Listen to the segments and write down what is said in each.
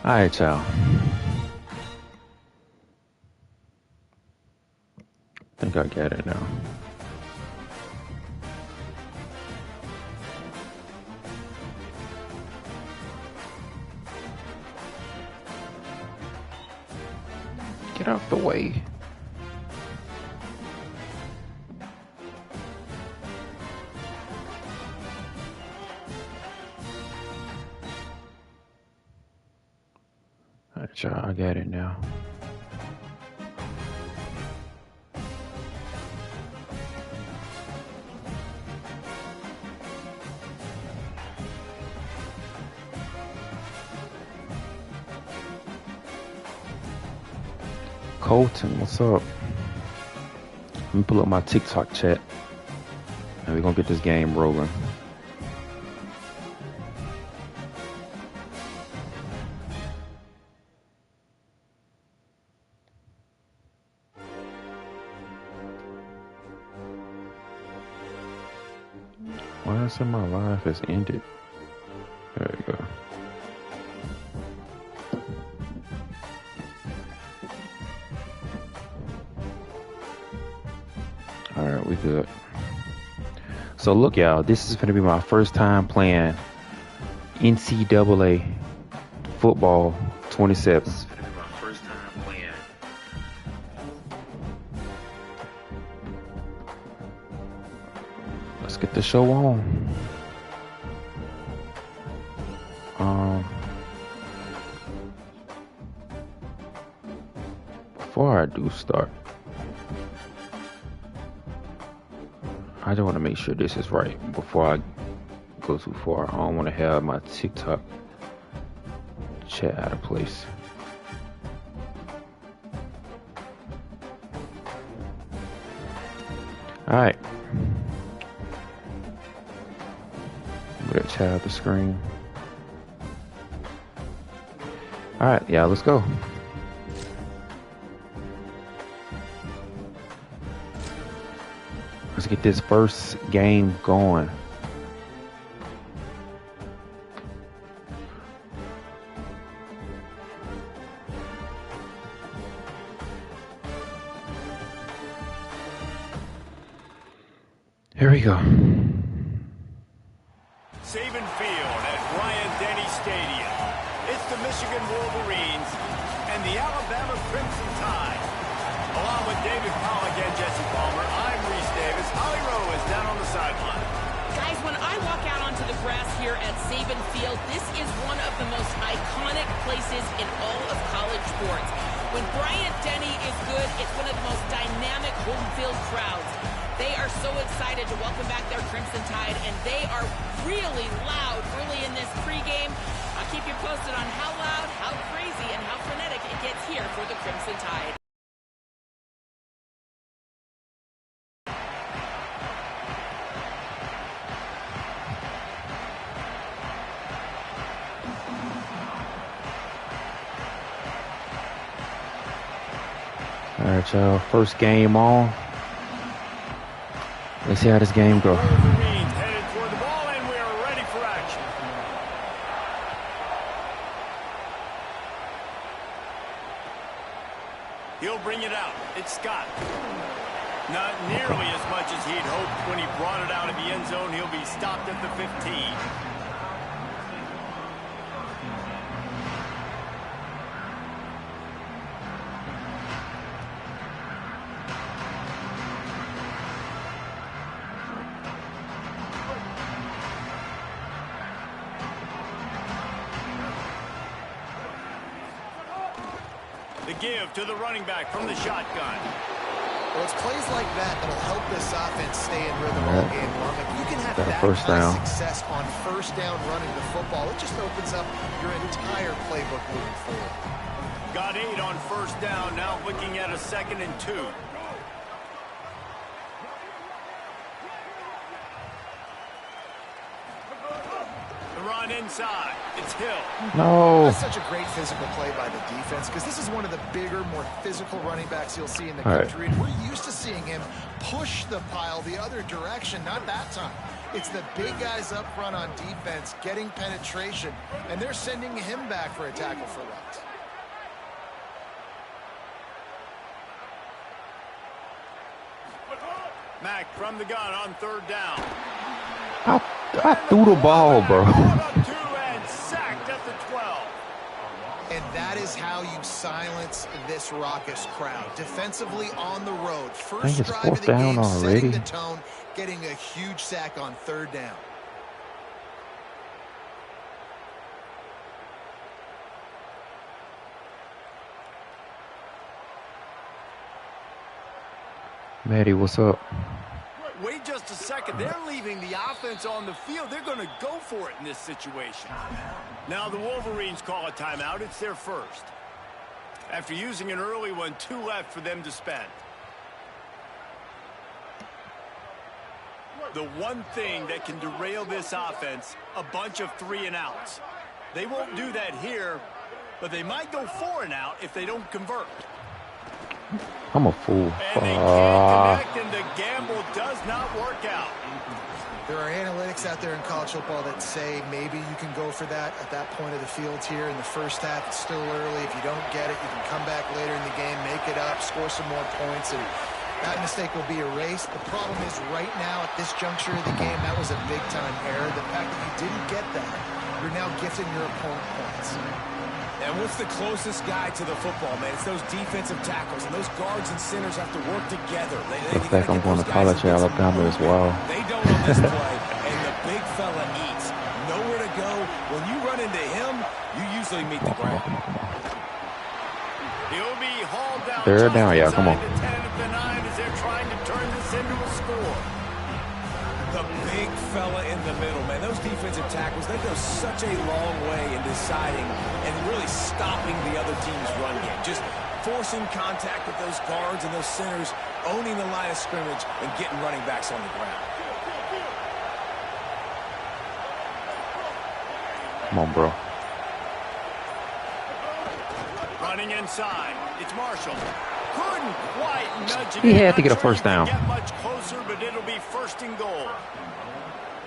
All right, y'all. I think I get it now. Get out the way. All right, y'all. I got it now. Colton, what's up? Let me pull up my TikTok chat, and we're gonna get this game rolling. Why is it my live has ended? There we go. All right, we good. So look, y'all, this is gonna be my first time playing NCAA football 27. This is gonna be my first time playing. Let's get the show on. Before I do start, I just want to make sure this is right before I go too far. I don't want to have my TikTok chat out of place. All right. Move that chat out the screen. All right, yeah, let's go. Let's get this first game going. Here we go. Saban Field at Bryant-Denny Stadium. It's the Michigan Wolverines and the Alabama Crimson Tide. Along with David Pollack and Jesse Palmer, I'm Reese Davis. Holly Rowe is down on the sideline. Guys, when I walk out onto the grass here at Saban Field, this is one of the most iconic places in all of college sports. When Bryant-Denny is good, it's one of the most dynamic home field crowds. They are so excited to welcome back their Crimson Tide, and they are really loud early in this pregame. I'll keep you posted on how loud, how crazy, and how frenetic it gets here for the Crimson Tide. All right, y'all. First game on. Let's see how this game goes. Wolverines headed toward the ball, and we are ready for action. He'll bring it out. It's Scott. Not nearly as much as he'd hoped when he brought it out of the end zone. He'll be stopped at the 15. The give to the running back from the shotgun. Well, it's plays like that that'll help this offense stay in rhythm all game long. If you can have that first kind down. of success on first down running the football, it just opens up your entire playbook moving forward. Got 8 on first down, now looking at a 2nd and 2. The run inside. It's Hill. No. That's such a great physical play by the defense because this is one of the bigger, more physical running backs you'll see in the country. And we're used to seeing him push the pile the other direction, not that time. It's the big guys up front on defense getting penetration, and they're sending him back for a tackle for loss. Mack from the gun on 3rd down. I threw the ball, bro. And sacked at the 12. And that is how you silence this raucous crowd. Defensively on the road. First drive of the game, setting the tone, getting a huge sack on 3rd down. Maddie, what's up? Wait just a second. They're leaving the offense on the field. They're going to go for it in this situation. Now the Wolverines call a timeout. It's their first. After using an early one, 2 left for them to spend. The one thing that can derail this offense, a bunch of 3-and-outs. They won't do that here, but they might go 4-and-out if they don't convert. I'm a fool. And they can't connect, and the gamble does not work out. There are analytics out there in college football that say maybe you can go for that at that point of the field here in the first half. It's still early. If you don't get it, you can come back later in the game, make it up, score some more points, and that mistake will be erased. The problem is right now at this juncture of the game, that was a big-time error. The fact that you didn't get that, you're now gifting your opponent points. And what's the closest guy to the football, man? It's those defensive tackles, and those guards and centers have to work together. Looks like I'm going to college at Alabama as well. They don't on this play, and the big fella eats. Nowhere to go. When you run into him, you usually meet the ground. He'll be hauled down. 3rd down, yeah, come on. The 10 of the 9 as they're trying to turn this into a score. The big fella in the middle, man. Those defensive tackles, they go such a long way in deciding and really stopping the other team's run game. Just forcing contact with those guards and those centers, owning the line of scrimmage, and getting running backs on the ground. Come on, bro. Running inside. It's Marshall. Couldn't quite nudge it. He had to get a first down. Get much closer, but it'll be 1st and goal.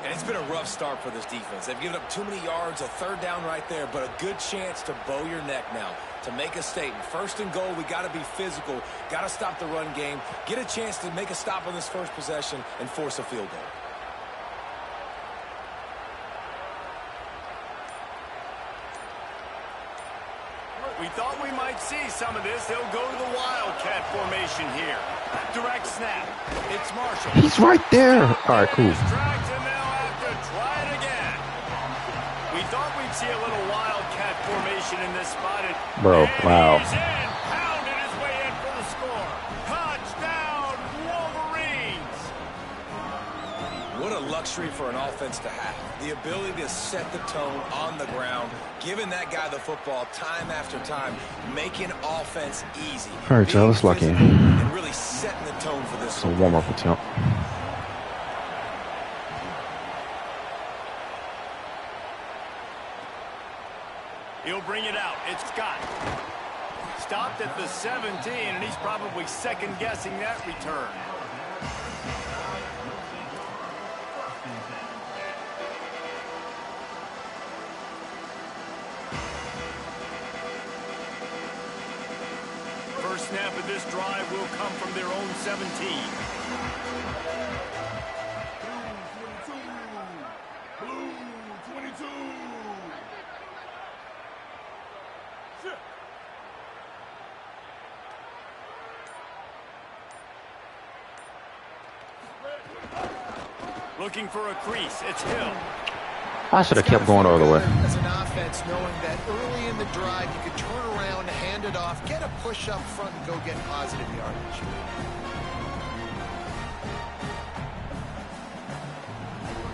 And it's been a rough start for this defense. They've given up too many yards, a 3rd down right there, but a good chance to bow your neck now, to make a statement. 1st and goal, we got to be physical, got to stop the run game, get a chance to make a stop on this first possession and force a field goal. We thought we might see some of this. They'll go to the Wildcat formation here. Direct snap. It's Marshall. He's right there. All right, cool. Tracks, and they'll have to try it again. We thought we'd see a little Wildcat formation in this spot. Bro, wow. He's in. Pounded his way in for the score. Touchdown, Wolverines. What a luxury for an offense to have. The ability to set the tone on the ground, giving that guy the football time after time, making offense easy. All right, y'all, let's lock in. And really setting the tone for this. It's a warm-up attempt. He'll bring it out. It's Scott. Stopped at the 17, and he's probably second-guessing that return. First snap of this drive will come from their own 17. Blue 22. Looking for a crease. It's Hill. I should have kept going all the way. As an offense, knowing that early in the drive, you could turn around, hand it off, get a push up front, and go get positive yardage.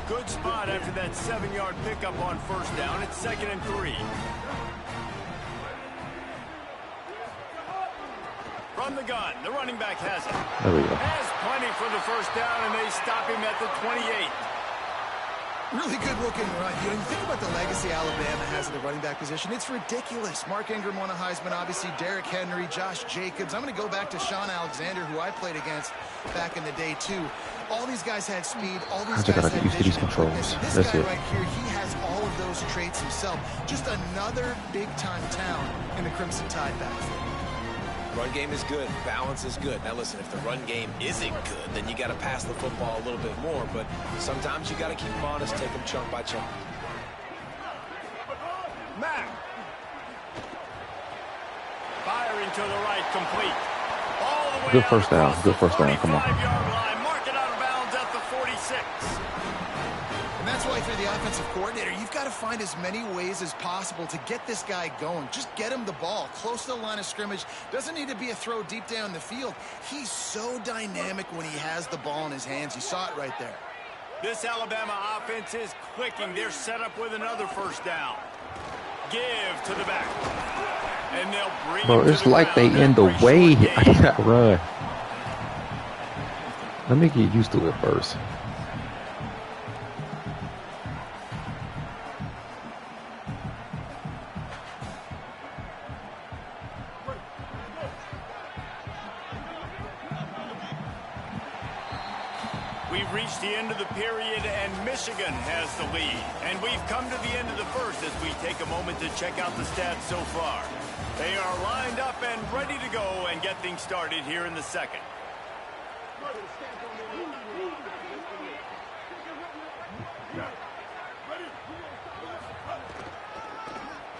Good spot after that 7-yard pickup on 1st down. It's 2nd and 3. From the gun, the running back has it. There we go. Has plenty for the 1st down, and they stop him at the 28. Really good looking run. You think about the legacy Alabama has at the running back position. It's ridiculous. Mark Ingram won a Heisman, obviously. Derrick Henry, Josh Jacobs. I'm going to go back to Sean Alexander, who I played against back in the day, too. All these guys had speed. All I these just guys gotta had get used to these vision and quickness. controls. This That's guy it. right here, he has all of those traits himself. Just another big-time talent in the Crimson Tide backfield. Run game is good. Balance is good. Now, listen, if the run game isn't good, then you got to pass the football a little bit more. But sometimes you got to keep them honest, take them chunk by chunk. Mack. Firing to the right, complete. All the way Good first down. Good first down. Come on. 45-yard line. Mark it out of bounds at the 46. And that's why, if you're the offensive coordinator, you've got to find as many ways as possible to get this guy going. Just get him the ball close to the line of scrimmage. Doesn't need to be a throw deep down the field. He's so dynamic when he has the ball in his hands. You saw it right there. This Alabama offense is clicking. They're set up with another first down. Give to the back. And they'll bring Bro, him it's to the like they ground. in the Very way. short I gain. can't run. Let me get used to it first. We've reached the end of the period, and Michigan has the lead. And we've come to the end of the first as we take a moment to check out the stats so far. They are lined up and ready to go and get things started here in the second.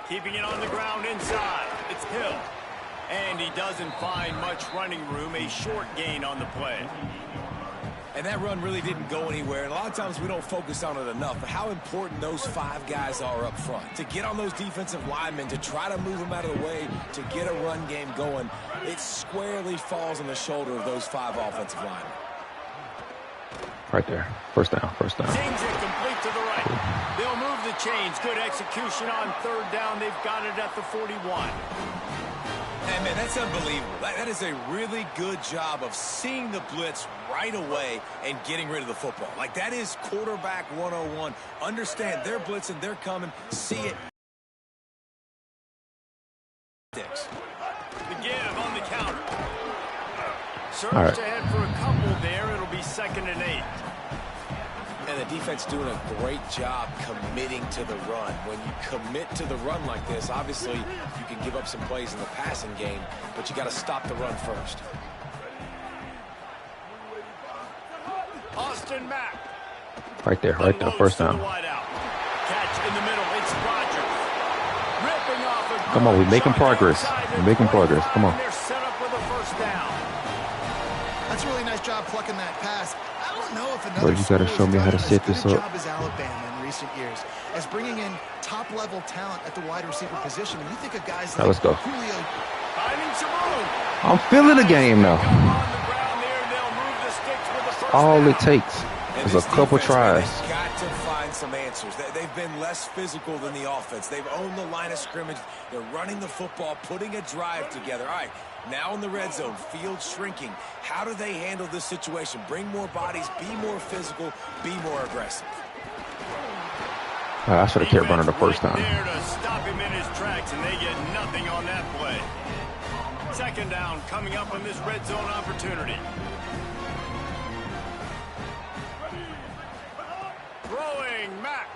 Keeping it on the ground inside. It's Hill. And he doesn't find much running room. A short gain on the play. And that run really didn't go anywhere. And a lot of times we don't focus on it enough. But how important those 5 guys are up front. To get on those defensive linemen, to try to move them out of the way, to get a run game going, it squarely falls on the shoulder of those 5 offensive linemen. Right there. First down. First down. Sings it complete to the right. They'll move the chains. Good execution on third down. They've got it at the 41. Hey, man, that's unbelievable. That is a really good job of seeing the blitz right away and getting rid of the football. Like, that is quarterback 101. Understand, they're blitzing, they're coming. See it. The give on the counter. Surge All right. ahead for a couple there. It'll be 2nd and 8. And the defense doing a great job committing to the run. When you commit to the run like this, obviously you can give up some plays in the passing game, but you got to stop the run first. Austin Mack. Right there. Right there. First down. Catch in the middle. It's Rodgers. Ripping off a Come on, we're making shot progress. outside the We're making progress. Come on. 25, and they're set up with a first down. That's a really nice job plucking that pass. I don't know if another Bro, you gotta school show has me how done to as set good this a up. job as Alabama in recent years, as bringing in top-level talent at the wide receiver position. When you think of guys Now like let's go. Julio. Finding some room. I'm feeling the game now. On the ground there, they'll move the sticks with the first All down. it takes And is a this couple defense, man, tries. they've got to find some answers. They've been less physical than the offense. They've owned the line of scrimmage. They're running the football, putting a drive together. All right, now in the red zone, field shrinking. How do they handle this situation? Bring more bodies, be more physical, be more aggressive. I should have kept running the Defense first right time. there to stop him in his tracks, and they get nothing on that play. 2nd down coming up on this red zone opportunity. Throwing Mack.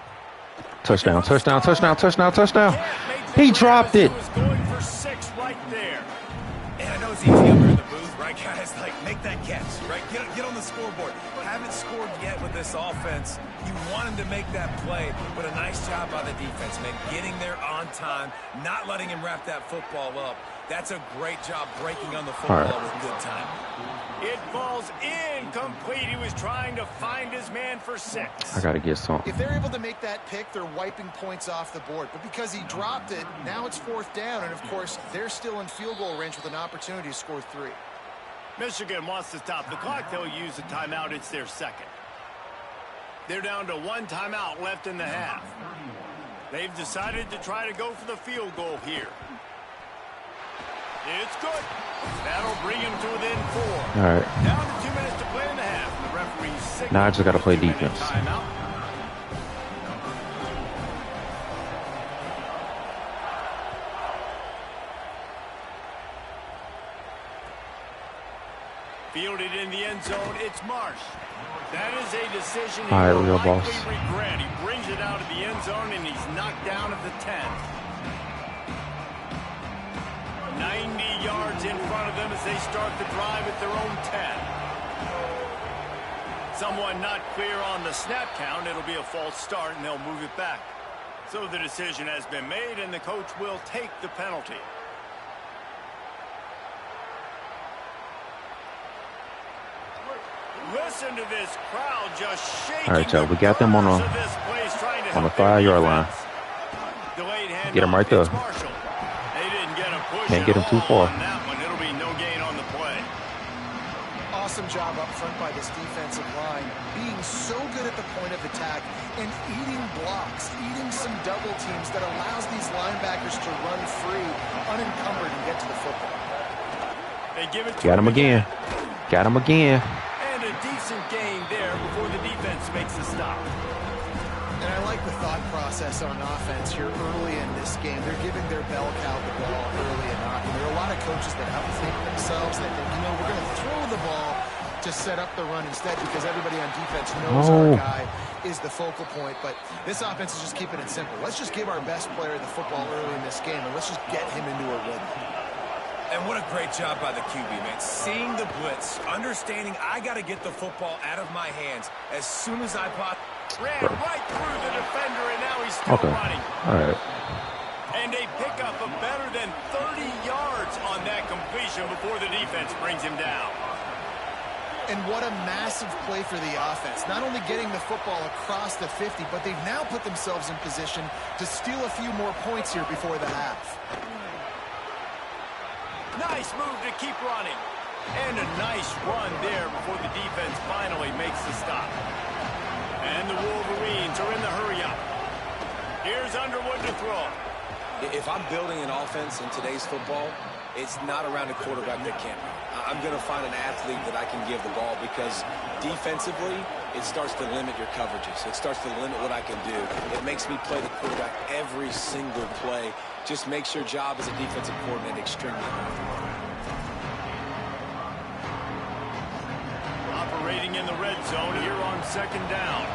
Touchdown. Touchdown. Touchdown. Touchdown. Touchdown. Can't make the He grab dropped as it. he was going for 6 right there. And I know it's easy up here in the booth, right, guys? Like, make that catch, right? Get on the scoreboard. Haven't scored yet with this offense. You want him to make that play, but a nice job by the defense, man. Getting there on time, not letting him wrap that football up. That's a great job breaking on the football with good time. It falls incomplete. He was trying to find his man for 6. I got to get some. If they're able to make that pick, they're wiping points off the board. But because he dropped it, now it's 4th down. And, of course, they're still in field goal range with an opportunity to score 3. Michigan wants to stop the clock. They'll use a timeout. It's their 2nd. They're down to 1 timeout left in the half. They've decided to try to go for the field goal here. It's good. That'll bring him to within 4. All right. Down to 2 minutes to play in the half. The referee signals Now I just got to play 2-minute defense. timeout. Fielded in the end zone, it's Marsh. That is a decision he All right, will real likely boss. regret. He brings it out of the end zone, and he's knocked down at the 10. 90 yards in front of them as they start the drive at their own 10. Someone not clear on the snap count. It'll be a false start, and they'll move it back. So the decision has been made, and the coach will take the penalty. Listen to this crowd just shaking. All right, y'all. We got them on the 5-yard line. Get them right there. They didn't get a push. Can't get them too far. On that one. It'll be no gain on the play. Awesome job up front by this defensive line, being so good at the point of attack and eating blocks, eating some double teams that allows these linebackers to run free, unencumbered, and get to the football. They give it to Got him again. Got him again. And a decent gain there before the defense makes a stop. And I like the thought process on offense here early in this game. They're giving their bell cow the ball early and often. There are a lot of coaches that outthink themselves. They think, you know, we're going to throw the ball to set up the run instead because everybody on defense knows our guy is the focal point. But this offense is just keeping it simple. Let's just give our best player the football early in this game, and let's just get him into a rhythm. And what a great job by the QB, man. Seeing the blitz, understanding I got to get the football out of my hands as soon as I pop. Ran right through the defender, and now he's still running. All right. And a pickup of better than 30 yards on that completion before the defense brings him down. And what a massive play for the offense. Not only getting the football across the 50, but they've now put themselves in position to steal a few more points here before the half. Nice move to keep running. And a nice run there before the defense finally makes the stop. And the Wolverines are in the hurry-up. Here's Underwood to throw. If I'm building an offense in today's football, it's not around a quarterback that can't run. I'm going to find an athlete that I can give the ball because defensively, it starts to limit your coverages. It starts to limit what I can do. It makes me play the quarterback every single play. Just makes your job as a defensive coordinator extremely hard. Operating in the red zone here on second down.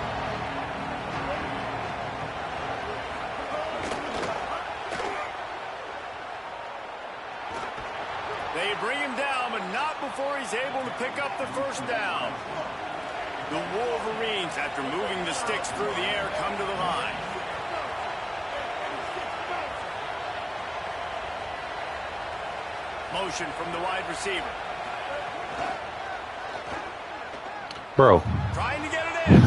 They bring him down, but not before he's able to pick up the first down. The Wolverines, after moving the sticks through the air, come to the line. Motion from the wide receiver. Bro. Trying to get it in.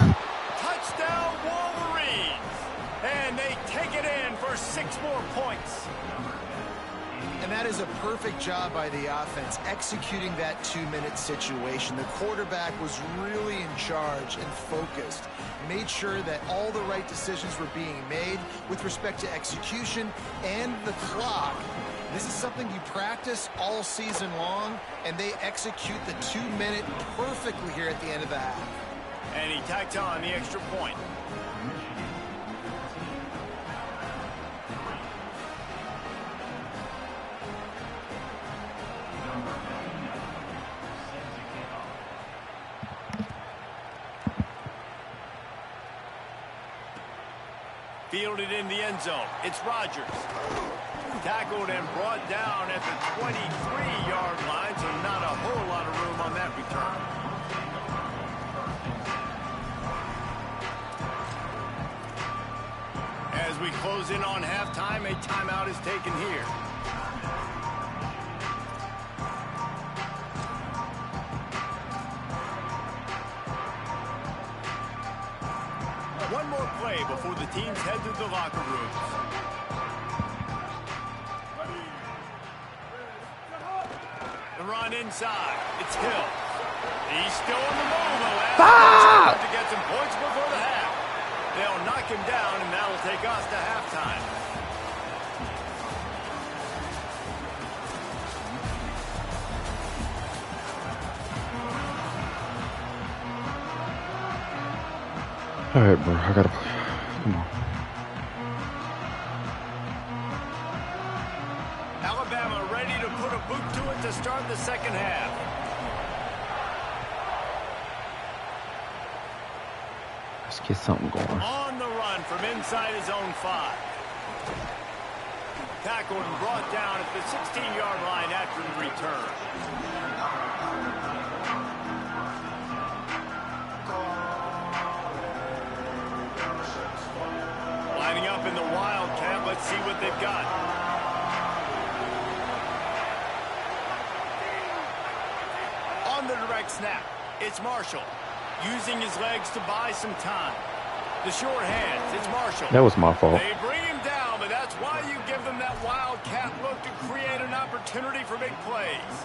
Touchdown, Wolverines. And they take it in for 6 more points. And that is a perfect job by the offense, executing that 2-minute situation. The quarterback was really in charge and focused, made sure that all the right decisions were being made with respect to execution and the clock. This is something you practice all season long, and they execute the 2-minute perfectly here at the end of the half. And he tacked on the extra point. Fielded in the end zone. It's Rodgers. Tackled and brought down at the 23-yard line, so not a whole lot of room on that return. As we close in on halftime, a timeout is taken here. One more play before the teams head to the locker rooms. The run inside. It's Hill. He's still on the move. To get some points before the half. They'll knock him down, and that'll take us to halftime. All right, bro. I gotta play. Come on. Alabama ready to put a boot to it to start the second half. Let's get something going. On the run from inside his own 5. Tackled and brought down at the 16-yard line after the return. Lining up in the Wildcat. Let's see what they've got. On the direct snap, it's Marshall. Using his legs to buy some time. The short hands, it's Marshall. That was my fault. They bring him down, but that's why you give them that Wildcat look to create an opportunity for big plays.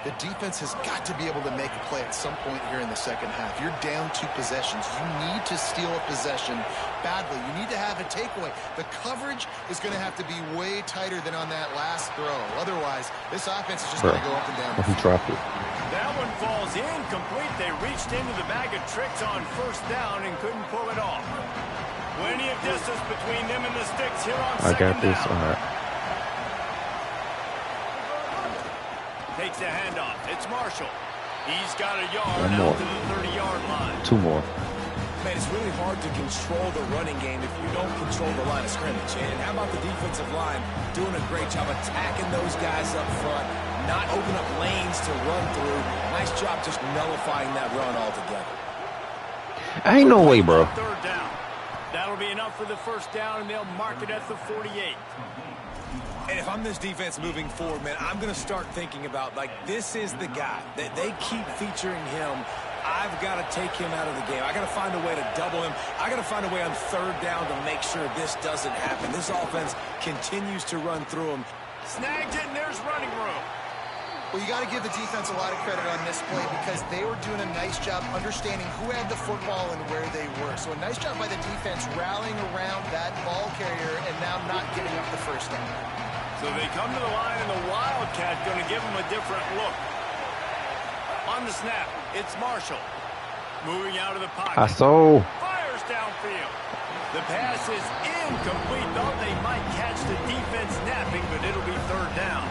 The defense has got to be able to make a play at some point here in the second half. You're down 2 possessions. You need to steal a possession badly. You need to have a takeaway. The coverage is going to have to be way tighter than on that last throw. Otherwise, this offense is just going to go up and down. He dropped it. That one falls incomplete. They reached into the bag of tricks on first down and couldn't pull it off. Plenty of distance between them and the sticks here on second down. I got this. All right. Takes a handoff. It's Marshall. He's got a yard out to the 30-yard line. 2 more. Man, it's really hard to control the running game if you don't control the line of scrimmage. And how about the defensive line doing a great job attacking those guys up front, not open up lanes to run through. Nice job just nullifying that run altogether. Ain't no way, bro. Third down. That'll be enough for the first down, and they'll mark it at the 48. And if I'm this defense moving forward, man, I'm going to start thinking about, like, this is the guy. That they keep featuring him. I've got to take him out of the game. I got to find a way to double him. I got to find a way on third down to make sure this doesn't happen. This offense continues to run through him. Snagged it, and there's running room. Well, you got to give the defense a lot of credit on this play because they were doing a nice job understanding who had the football and where they were. So a nice job by the defense rallying around that ball carrier and now not giving up the first down. So they come to the line, and the Wildcat going to give them a different look. On the snap, it's Marshall. Moving out of the pocket. I saw. Fires downfield. The pass is incomplete. Thought they might catch the defense napping, but it'll be third down.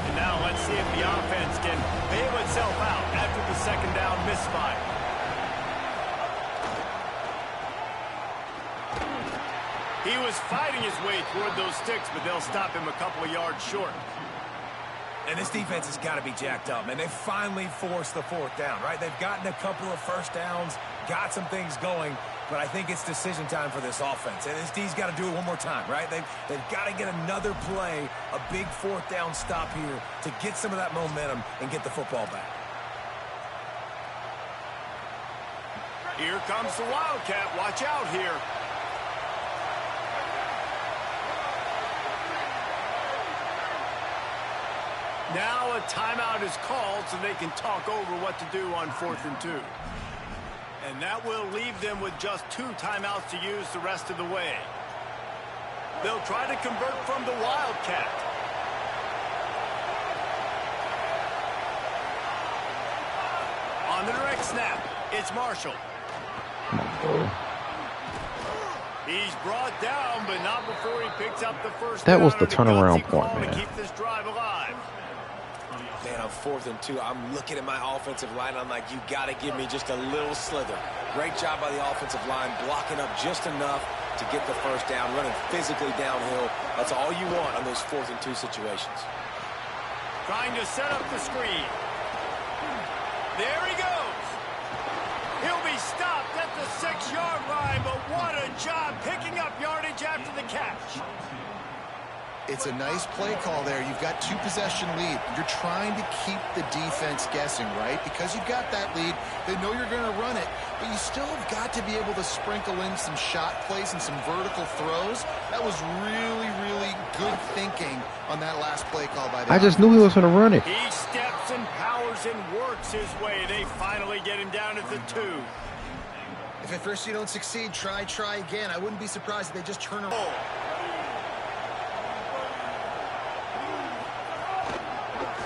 And now let's see if the offense can bail itself out after the second down misfire. He was fighting his way toward those sticks, but they'll stop him a couple of yards short. And this defense has got to be jacked up, man. They finally forced the fourth down, right? They've gotten a couple of first downs, got some things going, but I think it's decision time for this offense. And this D's got to do it one more time, right? They've got to get another play, a big fourth down stop here to get some of that momentum and get the football back. Here comes the Wildcat. Watch out here. Now a timeout is called so they can talk over what to do on 4th and 2. And that will leave them with just 2 timeouts to use the rest of the way. They'll try to convert from the Wildcat. On the direct snap, it's Marshall. He's brought down, but not before he picks up the first down. That was the turnaround point, man. To keep this drive alive. Man, on 4th and 2, I'm looking at my offensive line. I'm like, you got to give me just a little slither. Great job by the offensive line, blocking up just enough to get the first down, running physically downhill. That's all you want on those 4th and 2 situations. Trying to set up the screen. There he goes. He'll be stopped at the 6-yard line, but what a job picking up yardage after the catch. It's a nice play call there. You've got 2-possession lead. You're trying to keep the defense guessing, right? Because you've got that lead, they know you're going to run it, but you still have got to be able to sprinkle in some shot plays and some vertical throws. That was really, really good thinking on that last play call by the I just knew he was going to run it. He steps and powers and works his way. They finally get him down at the 2. If at first you don't succeed, try again. I wouldn't be surprised if they just turn around.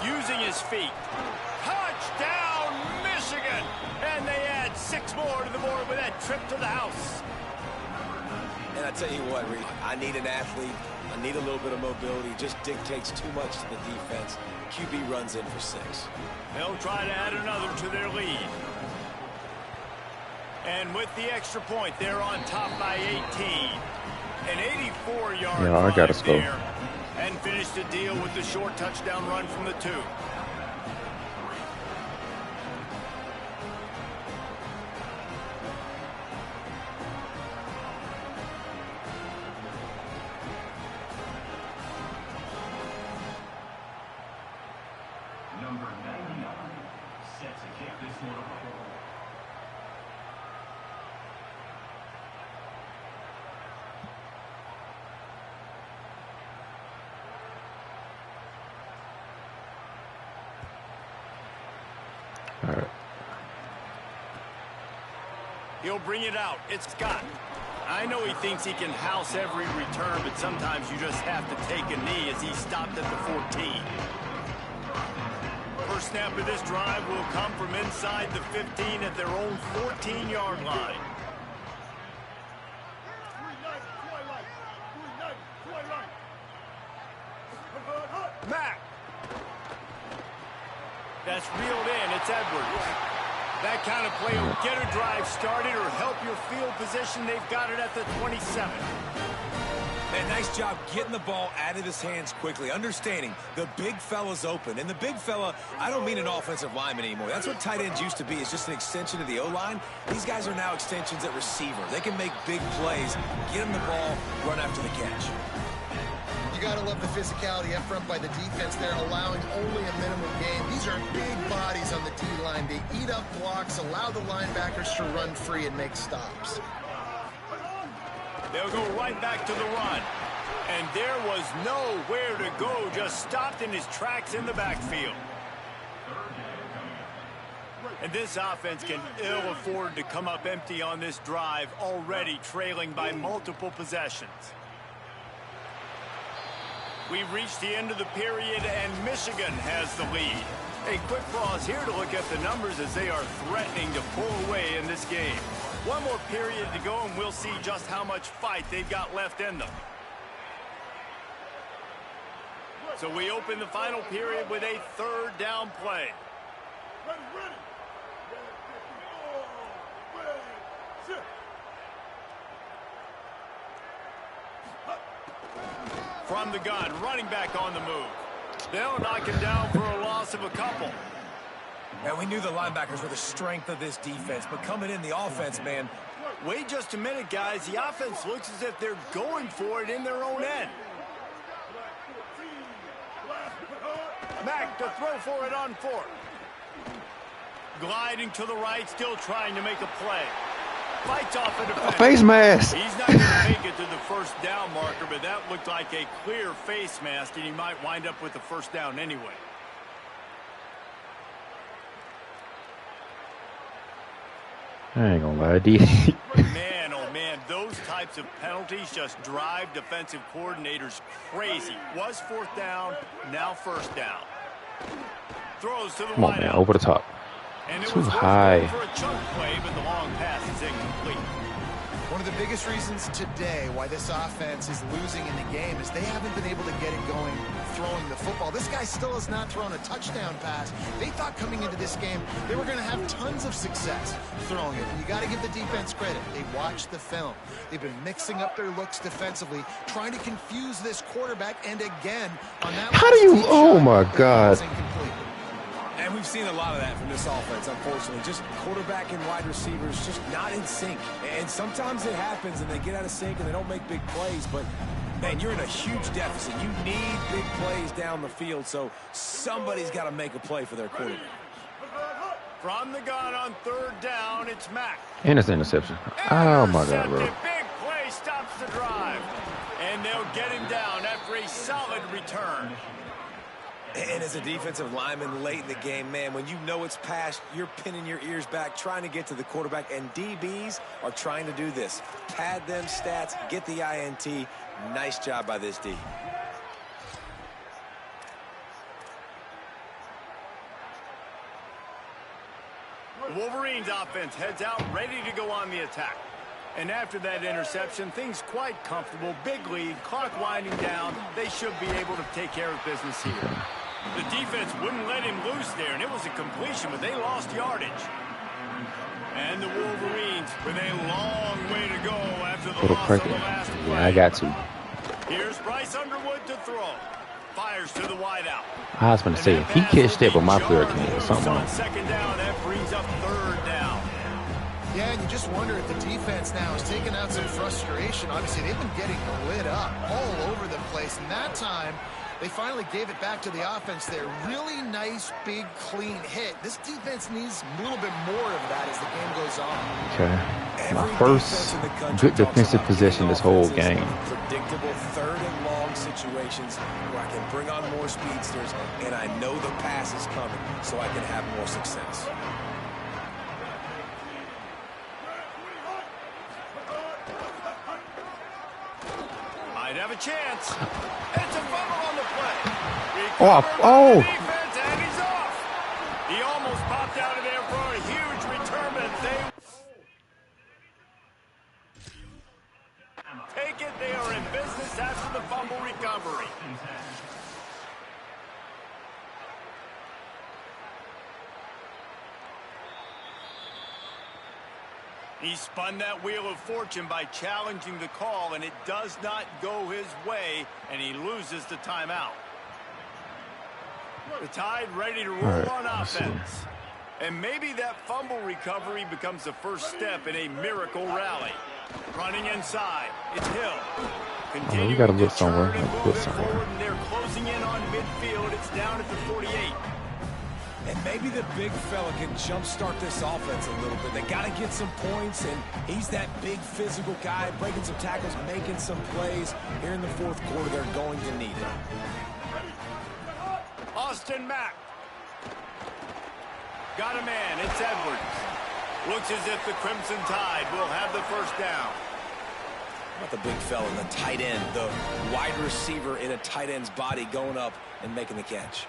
Using his feet. Touchdown, Michigan! And they add 6 more to the board with that trip to the house. And I tell you what, Reed, I need an athlete. I need a little bit of mobility. It just dictates too much to the defense. QB runs in for 6. They'll try to add another to their lead. And with the extra point, they're on top by 18. An 84-yard Yeah, I gotta drive score. there. And finish the deal with the short touchdown run from the 2. Number 99 set to kick this one off. All right. He'll bring it out. It's Scott. I know he thinks he can house every return, but sometimes you just have to take a knee as he stopped at the 14. First snap of this drive will come from inside the 15 at their own 14-yard line. Mack. That's reeled in. It's Edwards. That kind of play will get a drive started or help your field position. They've got it at the 27. Man, nice job getting the ball out of his hands quickly, understanding the big fella's open. And the big fella, I don't mean an offensive lineman anymore. That's what tight ends used to be. It's just an extension of the O-line. These guys are now extensions at receiver. They can make big plays, get him the ball, run after the catch. You got to love the physicality up front by the defense there, allowing only a minimum gain. These are big bodies on the D-line. They eat up blocks, allow the linebackers to run free and make stops. They'll go right back to the run. And there was nowhere to go, just stopped in his tracks in the backfield. And this offense can ill afford to come up empty on this drive, already trailing by multiple possessions. We've reached the end of the period, and Michigan has the lead. A quick pause here to look at the numbers as they are threatening to pull away in this game. One more period to go, and we'll see just how much fight they've got left in them. So we open the final period with a third down play. From the gun, running back on the move. They'll knock him down for a loss of a couple. And we knew the linebackers were the strength of this defense, but coming in the offense, man. Wait just a minute, guys. The offense looks as if they're going for it in their own end. Mack to throw for it on 4th. Gliding to the right, still trying to make a play. Fights off a defender. Face mask. He's not going to make it to the first down marker, but that looked like a clear face mask, and he might wind up with the first down anyway. I ain't gonna lie, D. Man, oh man, those types of penalties just drive defensive coordinators crazy. Was 4th down, now first down. Throws to the Come on, man, wideout. over the top. And it Too was high. for a chunk play, but the long pass is incomplete. One of the biggest reasons today why this offense is losing in the game is they haven't been able to get it going throwing the football. This guy still has not thrown a touchdown pass. They thought coming into this game they were going to have tons of success throwing it. And you got to give the defense credit. They watched the film. They've been mixing up their looks defensively, trying to confuse this quarterback. And again, on that How do you? last Oh shot, my it was God. incomplete. And we've seen a lot of that from this offense, unfortunately. Just quarterback and wide receivers just not in sync. And sometimes it happens and they get out of sync and they don't make big plays. But, man, you're in a huge deficit. You need big plays down the field, so somebody's got to make a play for their quarterback. From the gun on 3rd down, it's Mack. And it's an interception. Oh my God, bro. Intercepted. Big play stops the drive. And they'll get him down after a solid return. And as a defensive lineman late in the game, man, when you know it's past, you're pinning your ears back, trying to get to the quarterback, and DBs are trying to do this. Pad them stats, get the INT. Nice job by this D. The Wolverines offense heads out, ready to go on the attack. And after that interception, things quite comfortable. Big lead, clock winding down. They should be able to take care of business here. The defense wouldn't let him loose there, and it was a completion, but they lost yardage. And the Wolverines with a long way to go after the loss of the last play. Yeah, I got to. Here's Bryce Underwood to throw. Fires to the wideout. I was going to say, if he catched that, but my player can't, something wrong. Second down, that brings up third down. Yeah, and you just wonder if the defense now is taking out some frustration. Obviously, they've been getting lit up all over the place. And that time, they finally gave it back to the offense there. Really nice, big, clean hit. This defense needs a little bit more of that as the game goes on. Okay. My first good defensive possession this whole game. Predictable third and long situations where I can bring on more speedsters, and I know the pass is coming, so I can have more success. Might have a chance. It's a fumble on the play. Oh. Defense, and he's off. He almost popped out of there for a huge return, but they take it. They are in business after the fumble recovery. He spun that wheel of fortune by challenging the call, and it does not go his way, and he loses the timeout. The Tide ready to roll on offense. And maybe that fumble recovery becomes the first step in a miracle rally. Running inside, it's Hill. We got to look somewhere. And they're closing in on midfield. It's down at the 48. And maybe the big fella can jumpstart this offense a little bit. They got to get some points, and he's that big physical guy, breaking some tackles, making some plays. Here in the fourth quarter, they're going to need it. Austin Mack. Got a man. It's Edwards. Looks as if the Crimson Tide will have the first down. How about the big fella, the tight end, the wide receiver in a tight end's body going up and making the catch.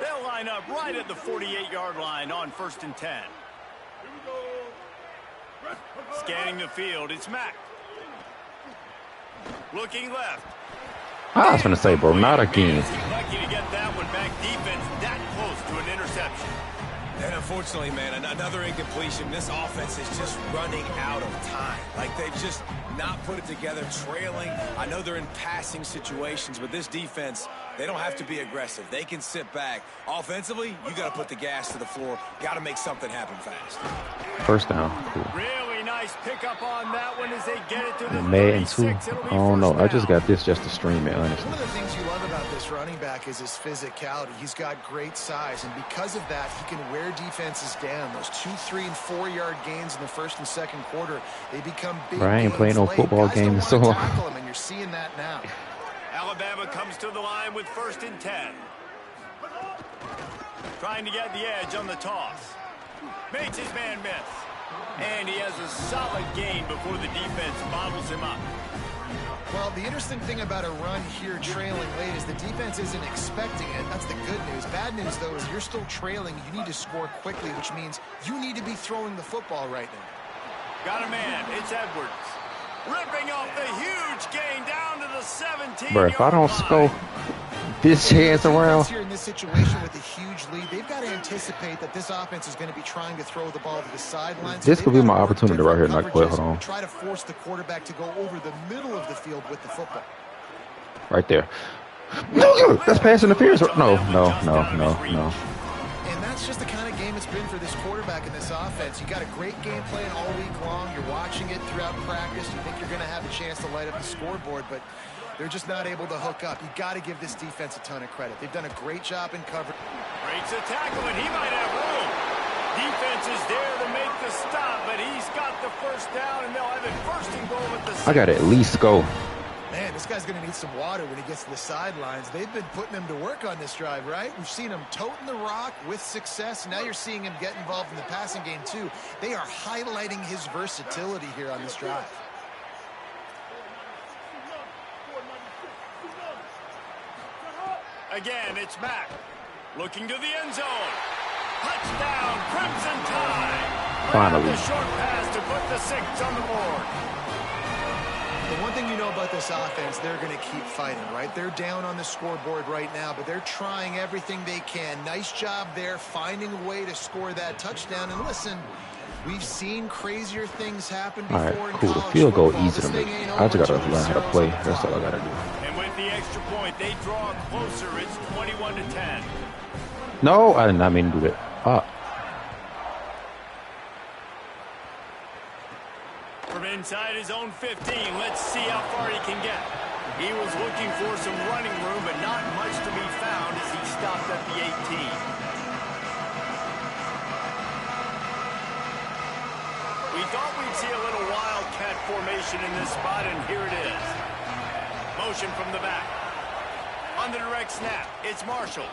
They'll line up right at the 48-yard line on 1st and 10. Scanning the field, it's Mack. Looking left. I was going to say, bro, not again. Lucky to get that one back. Defense that close to an interception. And unfortunately, man, another incompletion. This offense is just running out of time. Like, they've just not put it together, trailing. I know they're in passing situations, but this defense, they don't have to be aggressive. They can sit back. Offensively, you got to put the gas to the floor. Got to make something happen fast. First down. Cool. Really nice pickup on that one as they get it to the Madden 2. 36. I don't know. I just got this just to stream it, honestly. One of the things you love about this running back is his physicality. He's got great size, and because of that, he can wear defenses down. Those 2, 3, and 4-yard gains in the first and second quarter, they become big. Bro, I ain't playing no football game so long. And you're seeing that now. Alabama comes to the line with 1st and 10. Trying to get the edge on the toss. Makes his man miss. And he has a solid gain before the defense bottles him up. Well, the interesting thing about a run here trailing late is the defense isn't expecting it. That's the good news. Bad news, though, is you're still trailing. You need to score quickly, which means you need to be throwing the football right now. Got a man. It's Edwards. Ripping off the huge gain down to the 17. Bro, if I don't score this chance around. Here in this situation with a huge lead, they've got to anticipate that this offense is going to be trying to throw the ball to the sidelines. This could be my opportunity right here. Not quite. Hold on. Try to force the quarterback to go over the middle of the field with the football. Right there. No, that's pass interference. No. And that's just the kind of game it's been for this quarterback in this offense. You got a great game plan all week long. You're watching it throughout practice. You think you're going to have a chance to light up the scoreboard, but they're just not able to hook up. You got to give this defense a ton of credit. They've done a great job in coverage. Breaks a tackle, and he might have room. Defense is there to make the stop, but he's got the first down, and they'll have it 1st and goal at the 6. I got to at least go. Man, this guy's going to need some water when he gets to the sidelines. They've been putting him to work on this drive, right? We've seen him toting the rock with success. Now you're seeing him get involved in the passing game, too. They are highlighting his versatility here on this drive. Again, it's Mack. Looking to the end zone. Touchdown, Crimson Tide. Finally. The short pass to put the 6 on the board. The one thing you know about this offense, they're going to keep fighting, right? They're down on the scoreboard right now, but they're trying everything they can. Nice job there, finding a way to score that touchdown. And listen, we've seen crazier things happen before. All right, cool. The field goal easy to me. I just got to learn how to play. That's all I got to do. And with the extra point, they draw closer. It's 21-10. No, I did not mean to do that. From inside his own 15, let's see how far he can get. He was looking for some running room, but not much to be found as he stopped at the 18. We thought we'd see a little wildcat formation in this spot, and here it is. Motion from the back. On the direct snap, it's Marshall.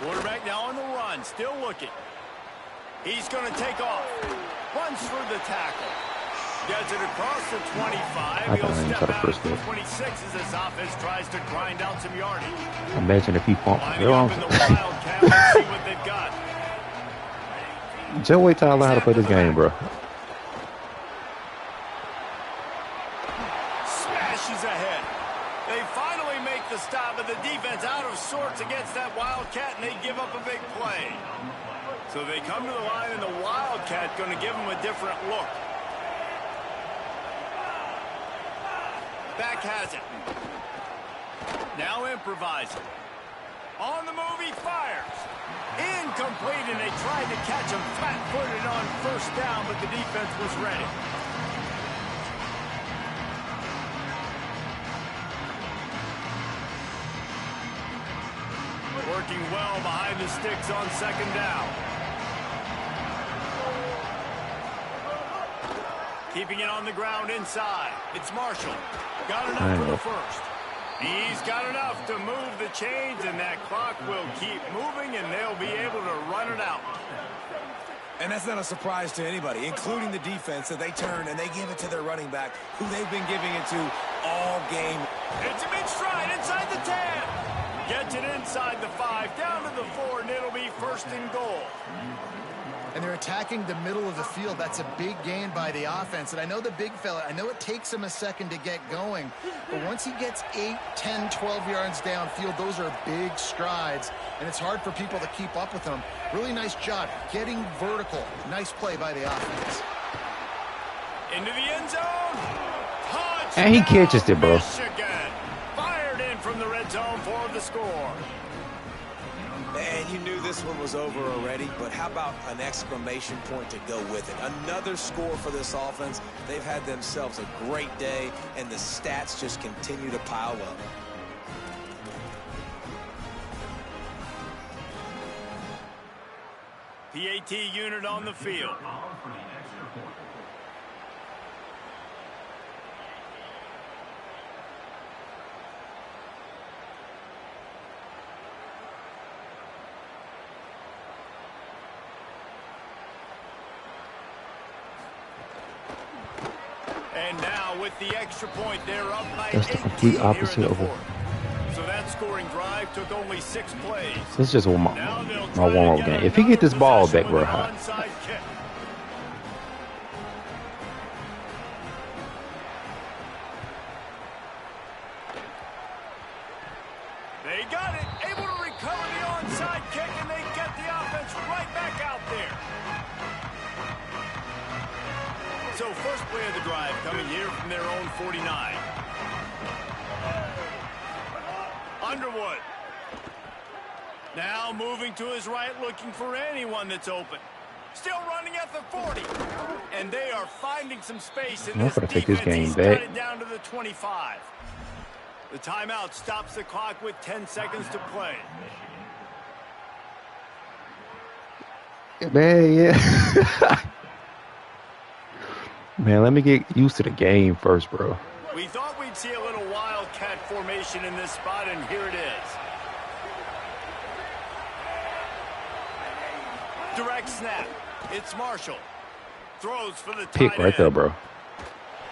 Quarterback now on the run, still looking. He's going to take off. Runs through the tackle. Gets it across the 25. He'll step out to the 26 as this offense tries to grind out some yardage. Imagine if he fumbled. Lining up in the wildcat. Let's see what they've got. Just wait till I learn how to play this game, bro. Smashes ahead. They finally make the stop, but the defense out of sorts against that wildcat, and they give up a big play. So they come to the line, and the wildcat going to give them a different look. Back has it. Now improvising. On the move, he fires. Incomplete, and they tried to catch him flat-footed on first down, but the defense was ready. Working well behind the sticks on second down. Keeping it on the ground inside. It's Marshall. Got enough for the first. He's got enough to move the chains, and that clock will keep moving, and they'll be able to run it out. And that's not a surprise to anybody, including the defense, that they turn and they give it to their running back, who they've been giving it to all game. It's a mid-stride inside the 10. Gets it inside the 5, down to the 4, and it'll be first and goal. And they're attacking the middle of the field. That's a big gain by the offense. And I know the big fella, I know it takes him a second to get going. But once he gets 8, 10, 12 yards downfield, those are big strides. And it's hard for people to keep up with them. Really nice job getting vertical. Nice play by the offense. Into the end zone. Touchdown, And he catches it, bro. Michigan. Fired in from the red zone for the score. And you knew this one was over already, but how about an exclamation point to go with it? Another score for this offense. They've had themselves a great day, and the stats just continue to pile up. PAT unit on the field. And now with the extra point, they're up by 18. That's the complete opposite of what. So that scoring drive took only 6 plays. This is just my warm-up game. If he get this ball back real high. They got it, able to recover the onside kick, and they get the offense right back out there. So first play of the drive coming here from their own 49. Underwood. Now moving to his right, looking for anyone that's open. Still running at the 40. And they are finding some space in this defense. Take this game He's back. got it down to the 25. The timeout stops the clock with 10 seconds to play. Man, yeah. Man, let me get used to the game first, bro. We thought we'd see a little wildcat formation in this spot, and here it is. Direct snap. It's Marshall. Throws for the Pick tight right end. there, bro.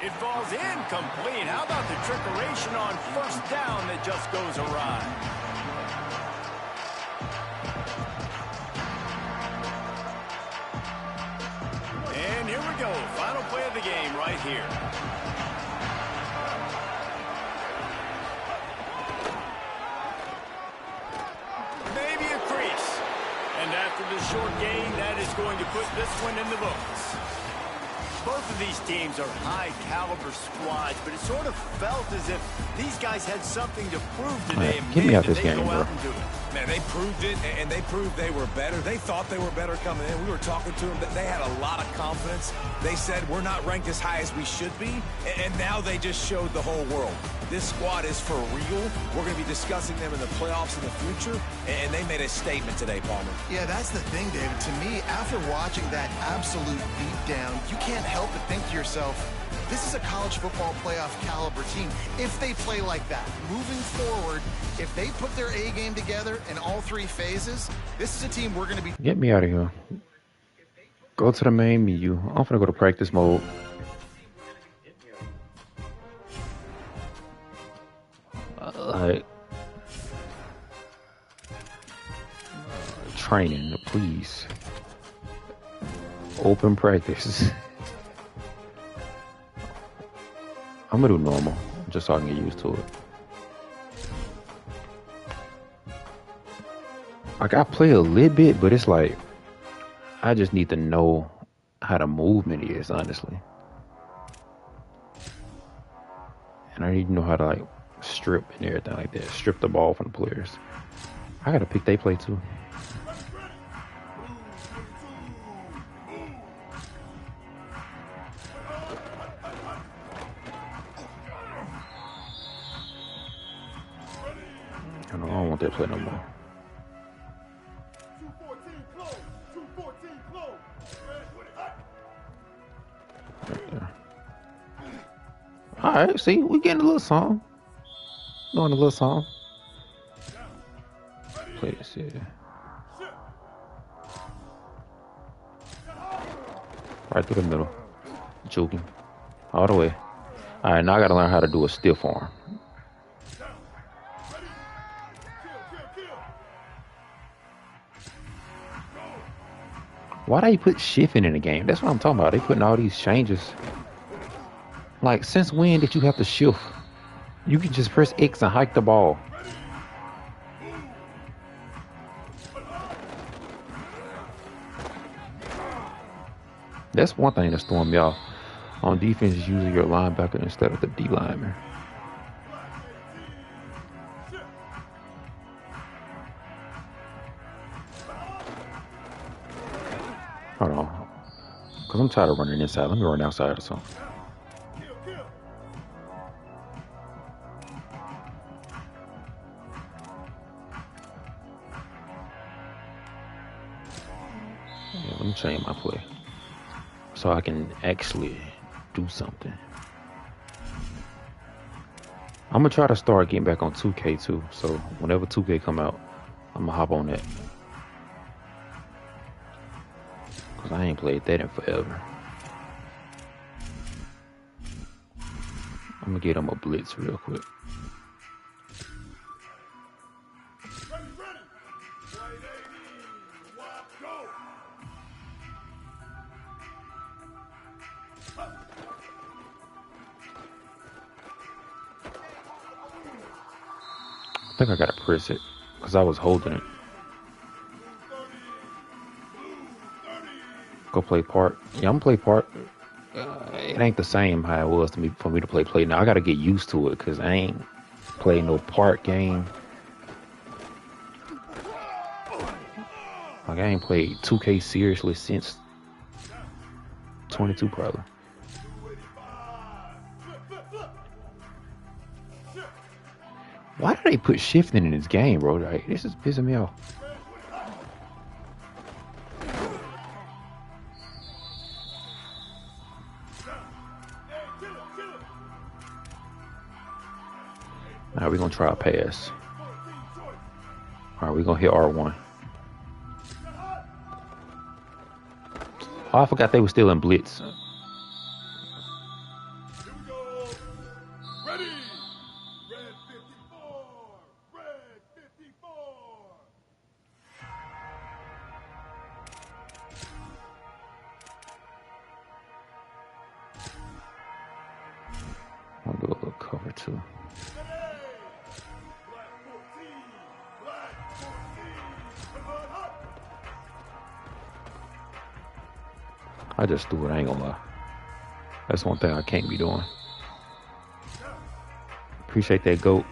It falls incomplete. How about the trickeration on first down that just goes awry? the game right here. Maybe a crease. And after the short gain, that is going to put this one in the books. Both of these teams are high-caliber squads, but it sort of felt as if these guys had something to prove today. Right, get me out this game, bro. Man, they proved it, and they proved they were better. They thought they were better coming in. We were talking to them. They had a lot of confidence. They said, we're not ranked as high as we should be, and now they just showed the whole world. This squad is for real. We're going to be discussing them in the playoffs in the future, and they made a statement today, Palmer. Yeah, that's the thing, David. To me, after watching that absolute beatdown, you can't help but think to yourself, this is a college football playoff caliber team. If they play like that, moving forward, if they put their A game together in all three phases, this is a team we're going to be... Get me out of here. Go to the main menu. I'm gonna go to practice mode. Training, please. Open practice. I'm gonna do normal, just so I can get used to it. Like, I play a little bit, but it's like, I just need to know how the movement is, honestly. And I need to know how to, like, strip and everything like that. Strip the ball from the players. I gotta pick they play, too. I don't want that play no more. Right there. All right, see, we getting a little song. Doing a little song. Play this here. Right through the middle. Joking. All the way. All right, now I got to learn how to do a stiff arm. Why they put shifting in the game? That's what I'm talking about. They putting all these changes. Like, since when did you have to shift? You can just press X and hike the ball. That's one thing that's throwing me off. On defense, is usually your linebacker instead of the D lineman. Hold on. Because I'm tired of running inside. Let me run outside or something. Yeah, let me change my play. So I can actually do something. I'm going to try to start getting back on 2K too. So whenever 2K come out, I'm going to hop on that. Because I ain't played that in forever. I'm going to get him a blitz real quick. I think I gotta press it because I was holding it. Go play part. Yeah, I'm gonna play part. It ain't the same how it was to me for me to play now. I gotta get used to it because I ain't played no part game. Like, I ain't played 2K seriously since 22 probably. Why do they put shifting in this game, bro? Like, this is pissing me off. Alright, we're gonna try a pass. Alright, we're gonna hit R1. Oh, I forgot they were still in blitz. I'll do a little cover too. I just threw it, I ain't gonna lie. That's one thing I can't be doing. Appreciate that, GOAT.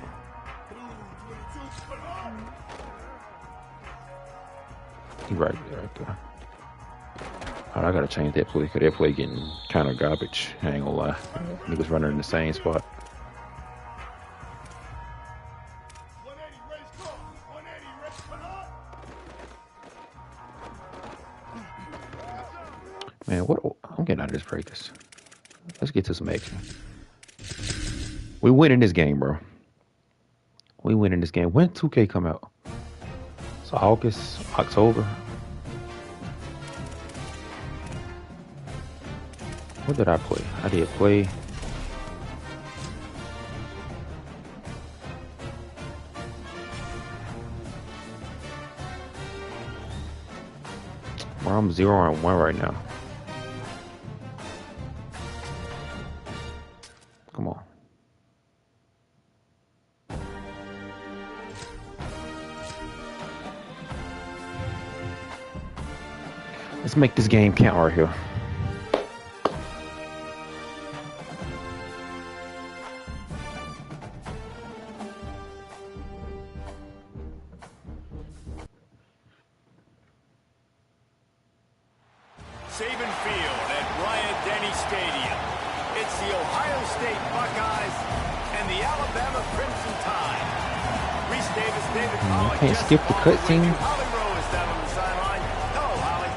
He right there. Alright, I gotta change that play, because that play getting kind of garbage. I ain't gonna lie. Niggas running in the same spot. Man, what? I'm getting out of this practice. Let's get to some action. We winning this game, bro. We winning this game. When 2K come out? So August, October. What did I play? I did play. Well, I'm 0-1 right now. Come on. Let's make this game count right here. Saban Field at Bryant-Denny Stadium. It's the Ohio State Buckeyes and the Alabama Crimson Tide. Reese Davis, David Pollock, can't skip the cutscene. Holly Rowe is down on the sideline. Hello, Holly.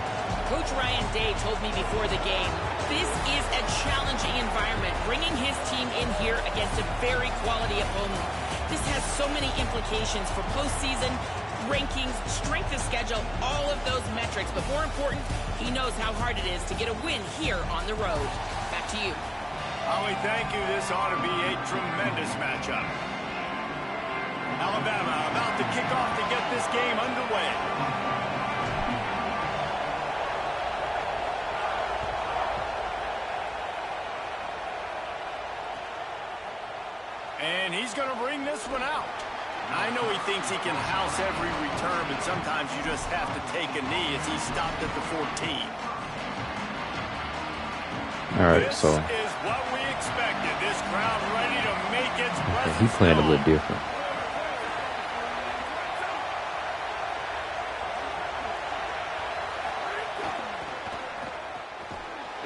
Coach Ryan Day told me before the game, this is a challenging environment, bringing his team in here against a very quality opponent. This has so many implications for postseason, rankings, strength of schedule, all of those metrics. But more important, he knows how hard it is to get a win here on the road. Back to you. Holly, thank you. This ought to be a tremendous matchup. Alabama about to kick off to get this game underway. And he's going to bring this one out. I know he thinks he can house every return, but sometimes you just have to take a knee as he stopped at the 14. All right, so This is what we expected. This crowd ready to make its presence he's playing a known. little different.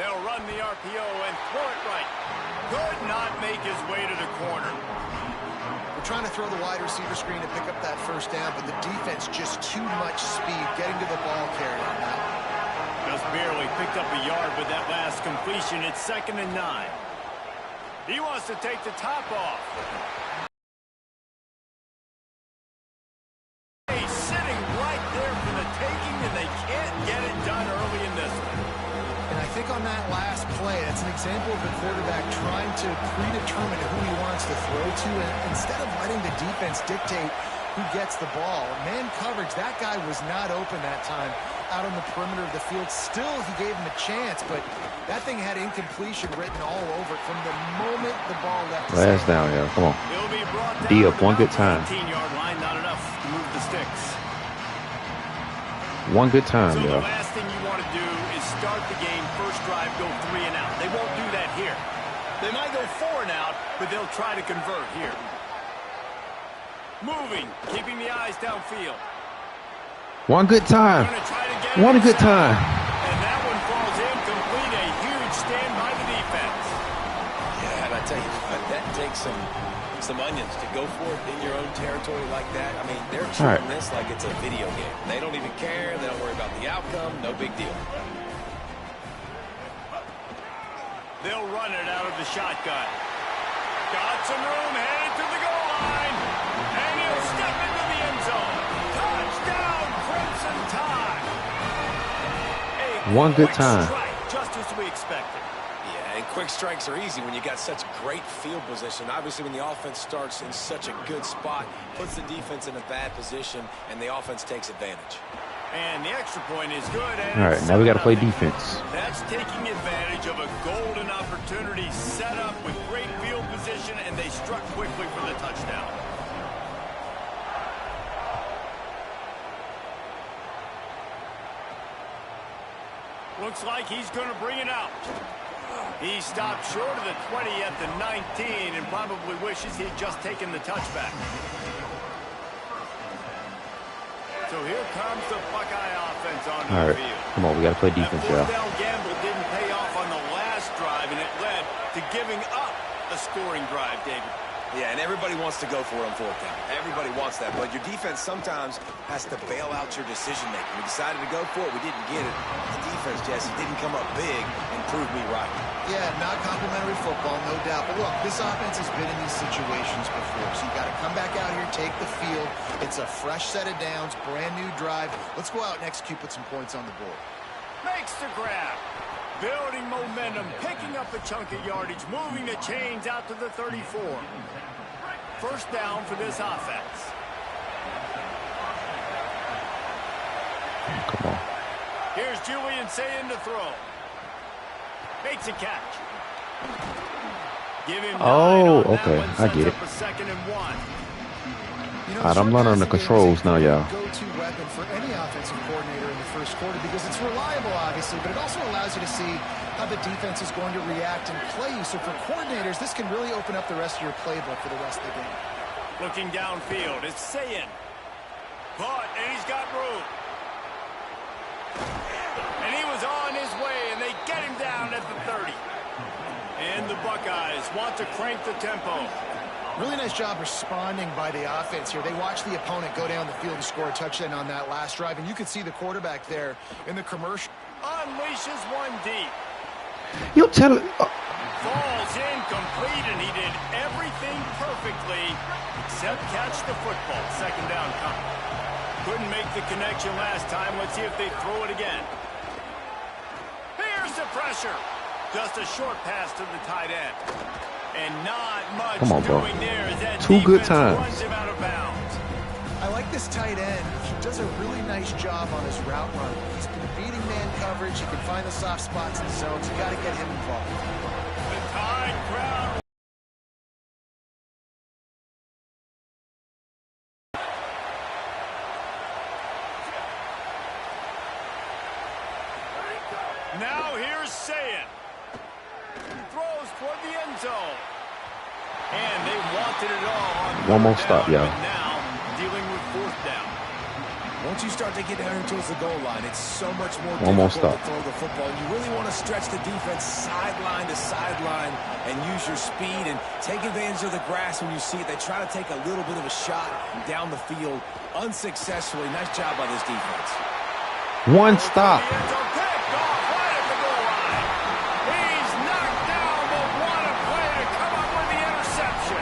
They'll run the RPO and throw it right. Could not make his way to the corner. We're trying to throw the wide receiver screen to pick up that first down, but the defense just too much speed getting to the ball carrier now. Just barely picked up a yard with that last completion. It's 2nd and 9. He wants to take the top off. He's sitting right there for the taking, and they can't get it done early in this one. And I think on that last play, that's an example of the quarterback trying to predetermine who he wants to throw to, and instead of letting the defense dictate who gets the ball. Man coverage, that guy was not open that time out on the perimeter of the field. Still, he gave him a chance, but that thing had incompletion written all over it from the moment the ball left. Last down, yeah. Come on. He'll be brought down D up to one good the time. 18-yard line, not enough to move the sticks. One good time, So yeah. the last thing you want to do is start the game, first drive, go 3 and out. They won't do that here. They might go 4 and out, but they'll try to convert here. Moving, keeping the eyes downfield. One good time. Gonna try to get it One good inside. time. And that one falls incomplete. A huge stand by the defense. Yeah, and I tell you what, that takes some onions to go for it in your own territory like that. I mean, they're treating this like it's a video game. They don't even care. They don't worry about the outcome. No big deal. They'll run it out of the shotgun. Got some room, headed to the goal line. And he'll step into the end zone. Touchdown, Crimson Tide. A One good quick time. strike, just as we expected. Yeah, and quick strikes are easy when you got such great field position. Obviously, when the offense starts in such a good spot, puts the defense in a bad position, and the offense takes advantage. And the extra point is good. And All right, it's now we got to play 7-0. defense. That's taking advantage of a golden opportunity set up with great field position struck quickly for the touchdown. Looks like he's going to bring it out. He stopped short of the 20 at the 19 and probably wishes he'd just taken the touchback. So here comes the Buckeye offense on the field. Come on, we got to play defense, y'all. That fourth down gamble didn't pay off on the last drive, and it led to giving up a scoring drive, David. Yeah, and everybody wants to go for it on fourth down. Everybody wants that, but your defense sometimes has to bail out your decision-making. We decided to go for it. We didn't get it. The defense, Jesse, didn't come up big and prove me right. Yeah, not complimentary football, no doubt. But look, this offense has been in these situations before, so you got to come back out here, take the field. It's a fresh set of downs, brand new drive. Let's go out and execute, put some points on the board. Makes the grab. Building momentum, picking up a chunk of yardage, moving the chains out to the 34. First down for this offense. Come on. Here's Julian saying to throw. Makes a catch. Give him okay. I get it. Second and 1. You know, I'm learning the controls now, y'all. Go-to weapon for any offensive coordinator in the first quarter because it's reliable, obviously, but it also allows you to see how the defense is going to react and play you. So for coordinators, this can really open up the rest of your playbook for the rest of the game. Looking downfield, it's Sayin. Caught, and he's got room. And he was on his way, and they get him down at the 30. And the Buckeyes want to crank the tempo. Really nice job responding by the offense here. They watched the opponent go down the field and score a touchdown on that last drive, and you could see the quarterback there in the commercial. Unleashes one deep. You tell it. Falls incomplete, and he did everything perfectly except catch the football. Second down coming. Couldn't make the connection last time. Let's see if they throw it again. Here's the pressure. Just a short pass to the tight end. And not much Come on, bro. doing there as that Two good defense times. runs him out of bounds. I like this tight end. He does a really nice job on his route run. He's been beating man coverage. He can find the soft spots in the zones. You got to get him involved. The Tide crowd. Now here's Sayin. Throws toward the end zone. And they wanted it all on One more third stop, down, y'all. but now dealing with fourth down. Once you start to get down towards the goal line, it's so much more One more difficult stop. to throw the football. You really want to stretch the defense sideline to sideline and use your speed and take advantage of the grass when you see it. They try to take a little bit of a shot down the field unsuccessfully. Nice job by this defense. One stop. The end zone picked off right at the goal line. He's knocked down, but what a play to come up with the interception.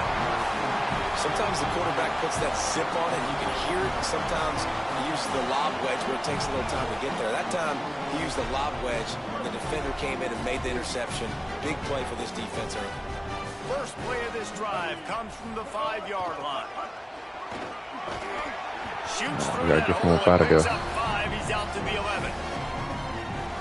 Sometimes the quarterback puts that zip on it. You can hear it. Sometimes he uses the lob wedge where it takes a little time to get there. That time he used the lob wedge. The defender came in and made the interception. Big play for this defense early. First play of this drive comes from the 5-yard line. Shoots through gotta that get hole him up out of and picks there. up 5. He's out to the 11.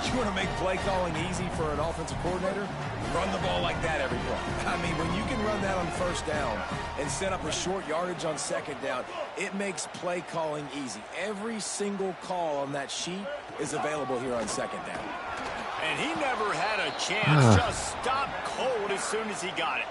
You want to make play calling easy for an offensive coordinator? Run the ball like that every play. I mean, when you can run that on first down and set up a short yardage on second down, it makes play calling easy. Every single call on that sheet is available here on second down. And he never had a chance. Just stopped cold as soon as he got it.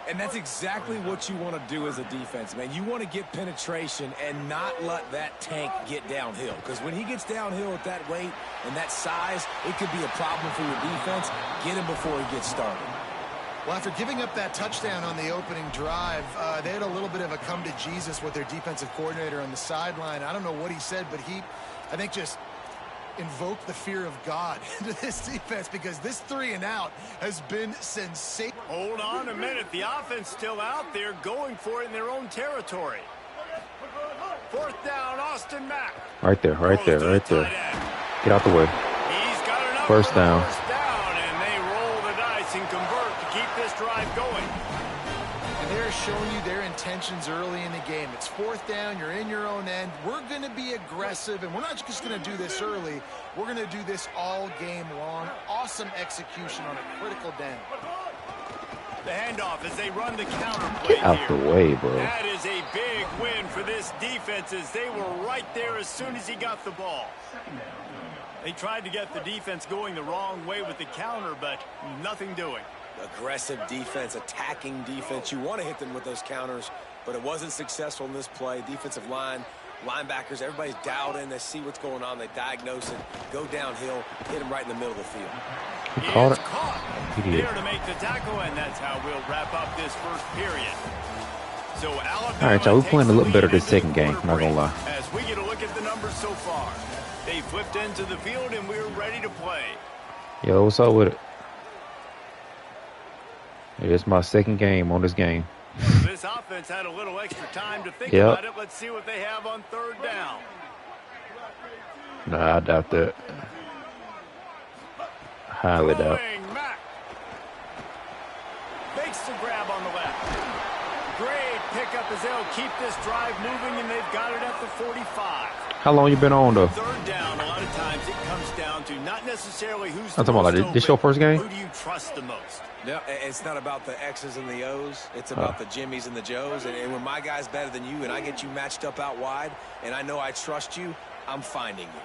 And that's exactly what you want to do as a defense, man. You want to get penetration and not let that tank get downhill. Because when he gets downhill at that weight and that size, it could be a problem for your defense. Get him before he gets started. Well, after giving up that touchdown on the opening drive, they had a little bit of a come to Jesus with their defensive coordinator on the sideline. I don't know what he said, but he, I think, just invoked the fear of God into this defense because this 3 and out has been sensational. Hold on a minute. The offense still out there going for it in their own territory. Fourth down, Austin Mack. Right there, right there, right there. Get out the way. He's got enough First for the down. first down, and they roll the dice and convert to keep this drive going. And they're showing you their intentions early in the game. It's fourth down. You're in your own end. We're going to be aggressive, and we're not just going to do this early. We're going to do this all game long. Awesome execution on a critical down. The handoff as they run the counter play Get out here. the way, bro. That is a big win for this defense as they were right there as soon as he got the ball. They tried to get the defense going the wrong way with the counter, but nothing doing. Aggressive defense, attacking defense. You want to hit them with those counters, but it wasn't successful in this play. Defensive line, linebackers, everybody's dialed in. They see what's going on. They diagnose it, go downhill, hit him right in the middle of the field. He caught it. He did. There to make the tackle, and that's how we'll wrap up this first period. So Alabama, all right, y'all, we're playing a little better this second game, not gonna lie. As we get a look at the numbers so far, they flipped into the field, and we're ready to play. Yo, what's up with it? It's my second game on this game. This offense had a little extra time to think about it. Let's see what they have on third down. Nah, I doubt that. Highly doubt. Mack. Makes the grab on the left. Great pickup as they'll keep this drive moving, and they've got it at the 45. How long you been on, though? Third down, a lot of times it comes down to not necessarily who's I'm talking about like, this your first game? Who do you trust the most? No, it's not about the X's and the O's. It's about the Jimmies and the Joes. And when my guy's better than you and I get you matched up out wide and I know I trust you, I'm finding you.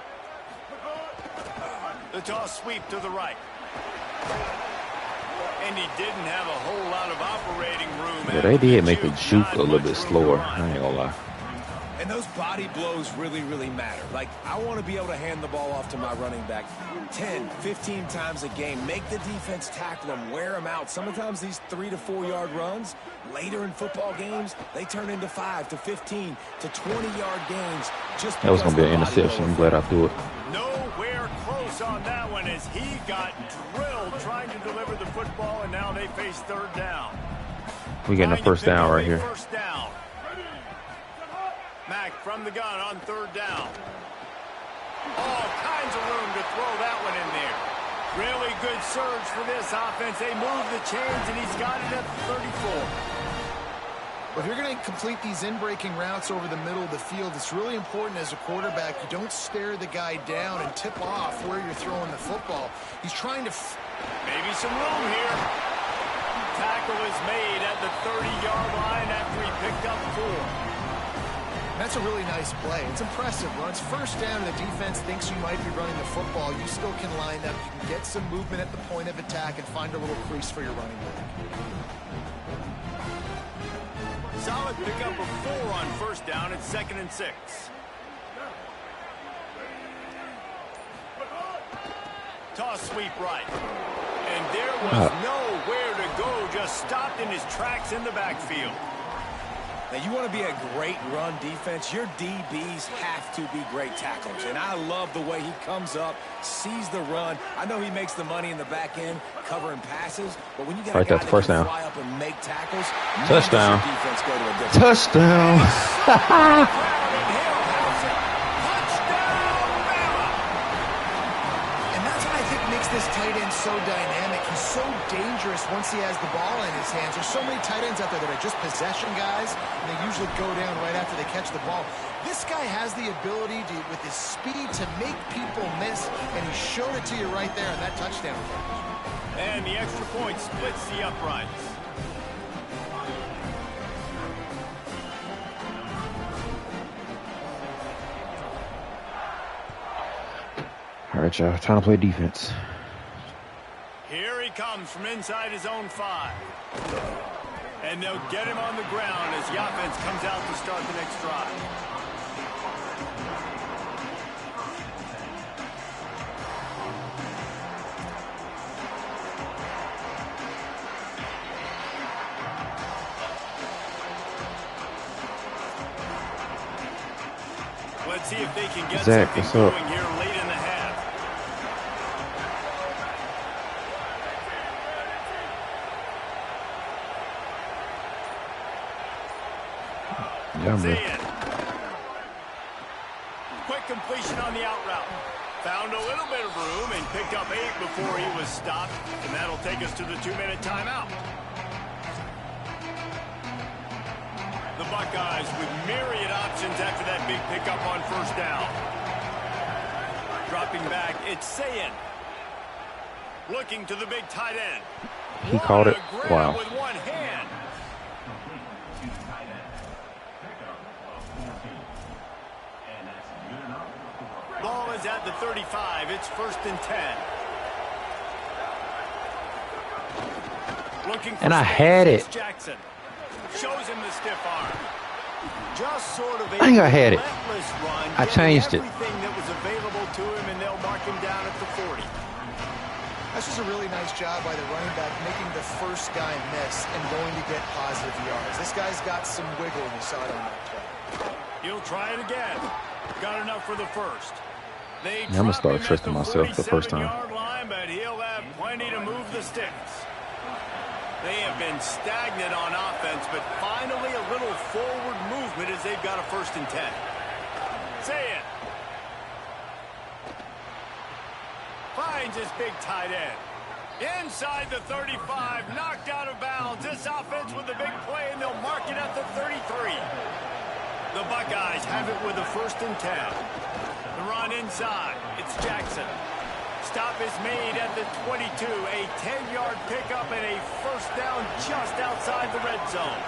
The toss sweep to the right. And he didn't have a whole lot of operating room. Yeah, they did make the juke a little bit slower. I ain't gonna lie. And those body blows really, really matter. Like, I want to be able to hand the ball off to my running back 10, 15 times a game. Make the defense tackle them, wear them out. Sometimes these 3 to 4 yard runs, later in football games, they turn into 5 to 15 to 20-yard gains. Just that was going to be an interception. I'm glad I threw it. Nowhere close on that one as he got drilled trying to deliver the football, and now they face third down. We getting a first down right here. First down. Mack from the gun on third down. All kinds of room to throw that one in there. Really good surge for this offense. They move the chains, and he's got it at the 34. Well, if you're going to complete these in-breaking routes over the middle of the field, it's really important as a quarterback you don't stare the guy down and tip off where you're throwing the football. He's trying to... Maybe some room here. Tackle is made at the 30-yard line after he picked up 4. That's a really nice play. It's impressive. Runs first down and the defense thinks you might be running the football. You still can line up. You can get some movement at the point of attack and find a little crease for your running back. Solid pickup of 4 on first down. It's 2nd and 6. Toss sweep right. And there was nowhere to go. Just stopped in his tracks in the backfield. Now, you want to be a great run defense, your DBs have to be great tacklers. And I love the way he comes up, sees the run. I know he makes the money in the back end covering passes, but when you got a guy that can fly up and make tackles, touchdown. Defense go to a different Touchdown. This tight end so dynamic. He's so dangerous once he has the ball in his hands. There's so many tight ends out there that are just possession guys, and they usually go down right after they catch the ball. This guy has the ability to, with his speed, to make people miss, and he showed it to you right there on that touchdown catch. And the extra point splits the uprights. All right, y'all. Time to play defense. Here he comes from inside his own 5. And they'll get him on the ground as the offense comes out to start the next drive. Let's see if they can get something going here late in the half. Quick completion on the out route. Found a little bit of room and picked up 8 before he was stopped. And that'll take us to the 2-minute timeout. The Buckeyes with myriad options after that big pickup on first down. Dropping back, it's Sayin. Looking to the big tight end. He caught it. What a grab Wow. with one hand. Complete to tight end. Pickup of 14. And that's good enough for Ball is at the 35. It's 1st and 10. Looking for And I space. had it. It's Jackson. Shows him the stiff arm. Just sort of a I think I had it. relentless run. I changed it. Everything that was available to him, and they'll mark him down at the 40. That's just a really nice job by the running back, making the first guy miss and going to get positive yards. This guy's got some wiggle, and you saw it on that play. He'll try it again. Got enough for the first. They Yeah, I'm gonna drop start him at trusting the myself the first time. 47-yard line, but he'll have plenty to move the sticks. They have been stagnant on offense, but finally a little forward movement as they've got a 1st and 10. Say it. Finds his big tight end. Inside the 35, knocked out of bounds. This offense with a big play, and they'll mark it at the 33. The Buckeyes have it with a 1st and 10. The run inside. It's Jackson. Stop is made at the 22. A 10-yard pickup and a 1st down just outside the red zone.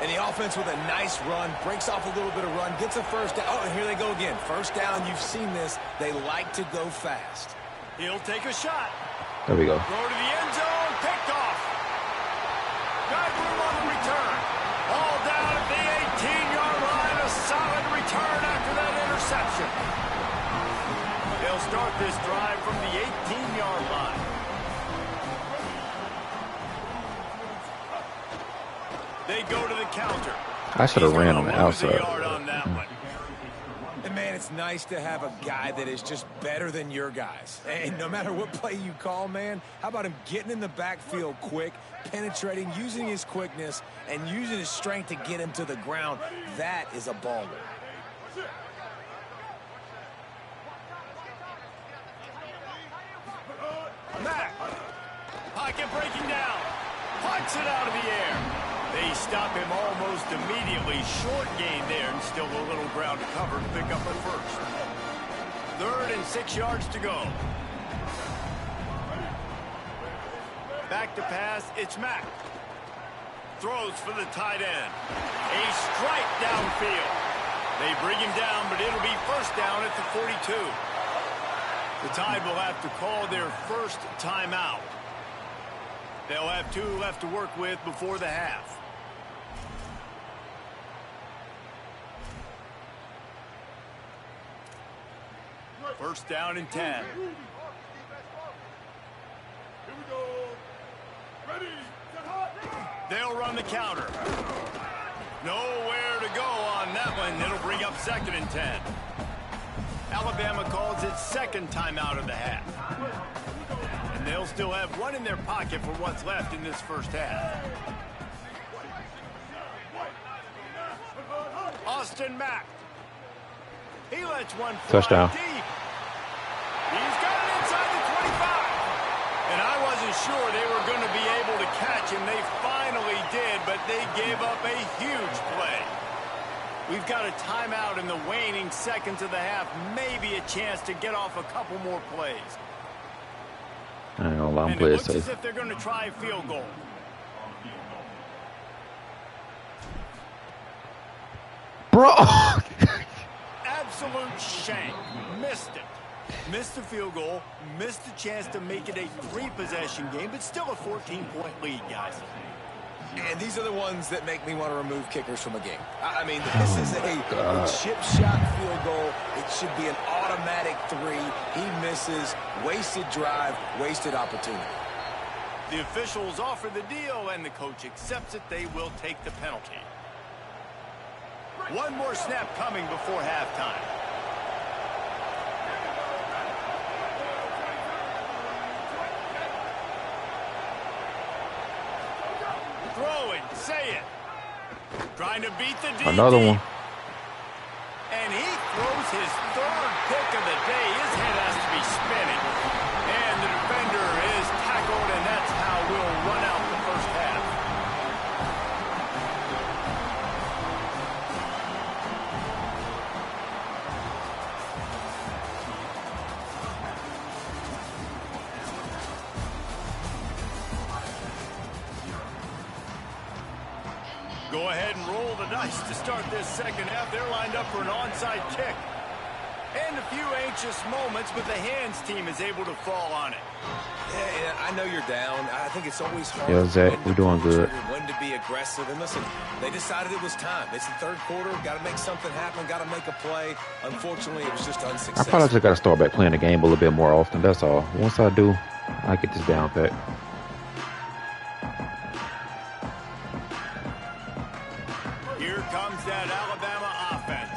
And the offense with a nice run, breaks off a little bit of run, gets a 1st down. Oh, and here they go again. 1st down, you've seen this. They like to go fast. He'll take a shot. There we go. Throw to the end zone. Picked off. Got room on the return. All down at the 18-yard line. A solid return after that interception. They'll start this drive from the 18-yard line. They go to the counter. I should have He's ran gonna on the lose a outside. yard on that one. And man, it's nice to have a guy that is just better than your guys. And no matter what play you call, man, how about him getting in the backfield quick, penetrating, using his quickness, and using his strength to get him to the ground? That is a baller. Mack. Pocket breaking down. Pucks it out of the air. They stop him almost immediately. Short gain there, and still a little ground to cover to pick up a 1st. 3rd and 6 yards to go. Back to pass. It's Mack. Throws for the tight end. A strike downfield. They bring him down, but it'll be 1st down at the 42. The Tide will have to call their 1st timeout. They'll have 2 left to work with before the half. First down and 10. Here we go. Ready, set, hot. They'll run the counter. Nowhere to go on that one. It'll bring up 2nd and 10. Alabama calls its 2nd timeout of the half. And they'll still have 1 in their pocket for what's left in this 1st half. Austin Mack. He lets one fly Touchdown. deep. He's got it inside the 25. And I wasn't sure they were going to be able to catch him. They finally did, but they gave up a huge play. We've got a timeout in the waning seconds of the half. Maybe a chance to get off a couple more plays. I ain't gonna let them And play it it looks as safe. if they're going to try a field goal. Bro! Absolute shame. Missed it. Missed the field goal. Missed the chance to make it a 3-possession game, but still a 14-point lead, guys. And these are the ones that make me want to remove kickers from a game. I mean, this is a chip shot field goal. It should be an automatic 3. He misses. Wasted drive, wasted opportunity. The officials offer the deal, and the coach accepts it. They will take the penalty. One more snap coming before halftime. Throwing, say it. Trying to beat the DB. Another one. And he throws his 3rd pick of the day. His head has to be spinning. And the defender is tackled, and that's how we'll run out the 1st half. go ahead and roll the dice to start this second half. They're lined up for an onside kick. And a few anxious moments, but the hands team is able to fall on it. Yeah, I know you're down. I think it's always hard. Yo, Zach, we're doing good. When to be aggressive. And listen, they decided it was time. It's the third quarter. Got to make something happen. Got to make a play. Unfortunately, it was just unsuccessful. I probably just got to start back playing the game a little bit more often. That's all. Once I do, I get this down pat. Here comes that Alabama offense.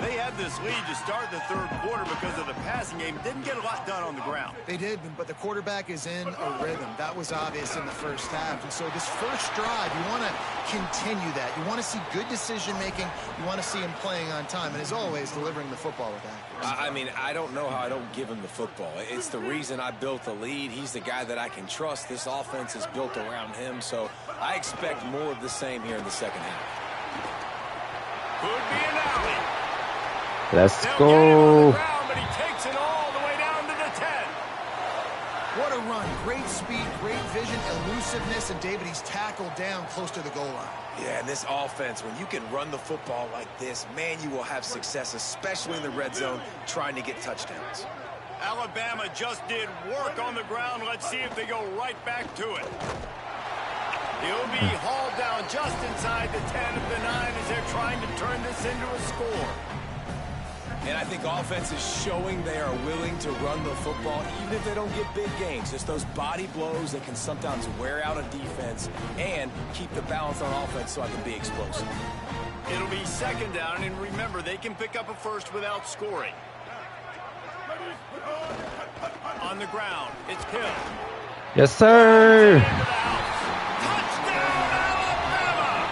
They had this lead to start the third quarter because of the passing game. Didn't get a lot done on the ground. They did, but the quarterback is in a rhythm. That was obvious in the first half. And so this first drive, you want to continue that. You want to see good decision-making. You want to see him playing on time. And as always, delivering the football with accuracy. I mean, I don't know how I don't give him the football. It's the reason I built the lead. He's the guy that I can trust. This offense is built around him. So I expect more of the same here in the second half. Could be an alley. Let's They'll go. get him on the ground, but he takes it all the way down to the 10. What a run. Great speed, great vision, elusiveness, and David, he's tackled down close to the goal line. Yeah, and this offense, when you can run the football like this, man, you will have success, especially in the red zone, trying to get touchdowns. Alabama just did work on the ground. Let's see if they go right back to it. He'll be hauled down just inside the 10 of the 9 as they're trying to turn this into a score. And I think offense is showing they are willing to run the football, even if they don't get big gains. Just those body blows that can sometimes wear out a defense and keep the balance on offense so I can be explosive. It'll be second down, and remember, they can pick up a first without scoring. On the ground, it's Hill. Yes, sir. Touchdown, Alabama!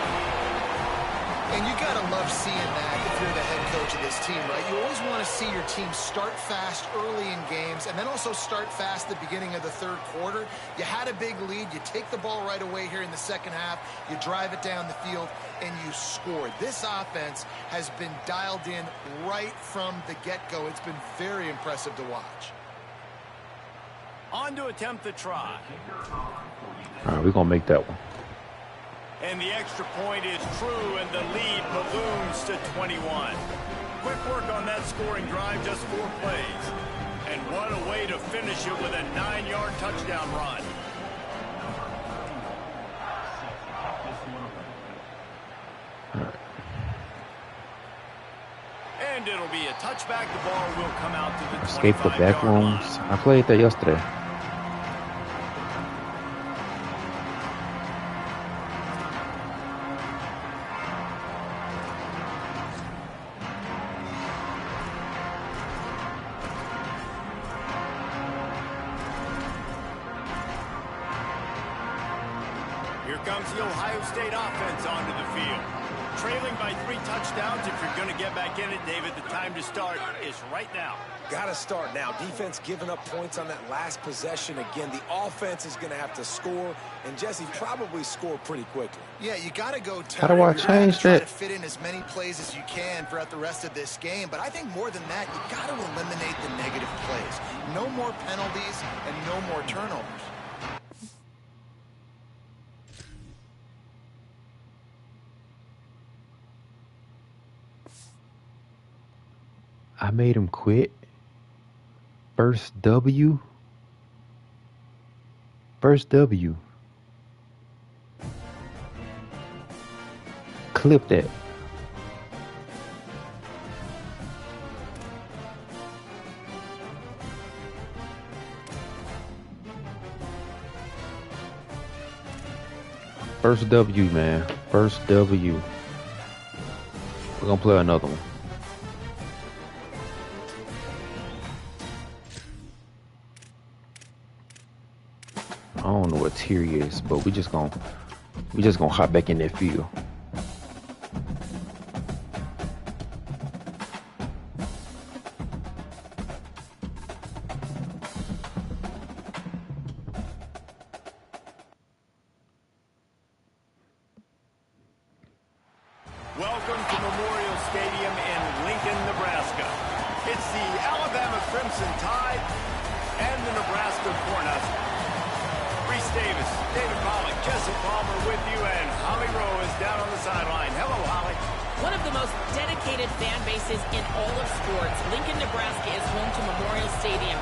And you got to love seeing that if you're the head coach of this team, right? You always want to see your team start fast early in games and then also start fast at the beginning of the third quarter. You had a big lead. You take the ball right away here in the second half. You drive it down the field, and you score. This offense has been dialed in right from the get-go. It's been very impressive to watch. On to attempt the try. All right, we're going to make that one. And the extra point is true, and the lead balloons to 21. Quick work on that scoring drive, just 4 plays. And what a way to finish it with a 9-yard touchdown run. And it'll be a touchback. The ball will come out to the 25-yard line. Escape the back rooms. I played that yesterday. Here comes the Ohio State offense onto the field. Trailing by 3 touchdowns. If you're going to get back in it, David, the time to start is right now. Got to start now. Defense giving up points on that last possession. Again, the offense is going to have to score, and Jesse probably score pretty quickly. Yeah, you got to go. How do I change try that? to fit in as many plays as you can throughout the rest of this game. But I think more than that, you got to eliminate the negative plays. No more penalties and no more turnovers. I made him quit. First W. First W. Clip that. First W, man. First W. We're gonna play another one. I don't know what tier he is, but we just gonna hop back in that field. Welcome to Memorial Stadium in Lincoln, Nebraska. It's the Alabama Crimson Tide and the Nebraska Cornhuskers. Reese Davis, David Pollock, Jesse Palmer with you, and Holly Rowe is down on the most dedicated fan bases in all of sports. Lincoln, Nebraska is home to Memorial Stadium.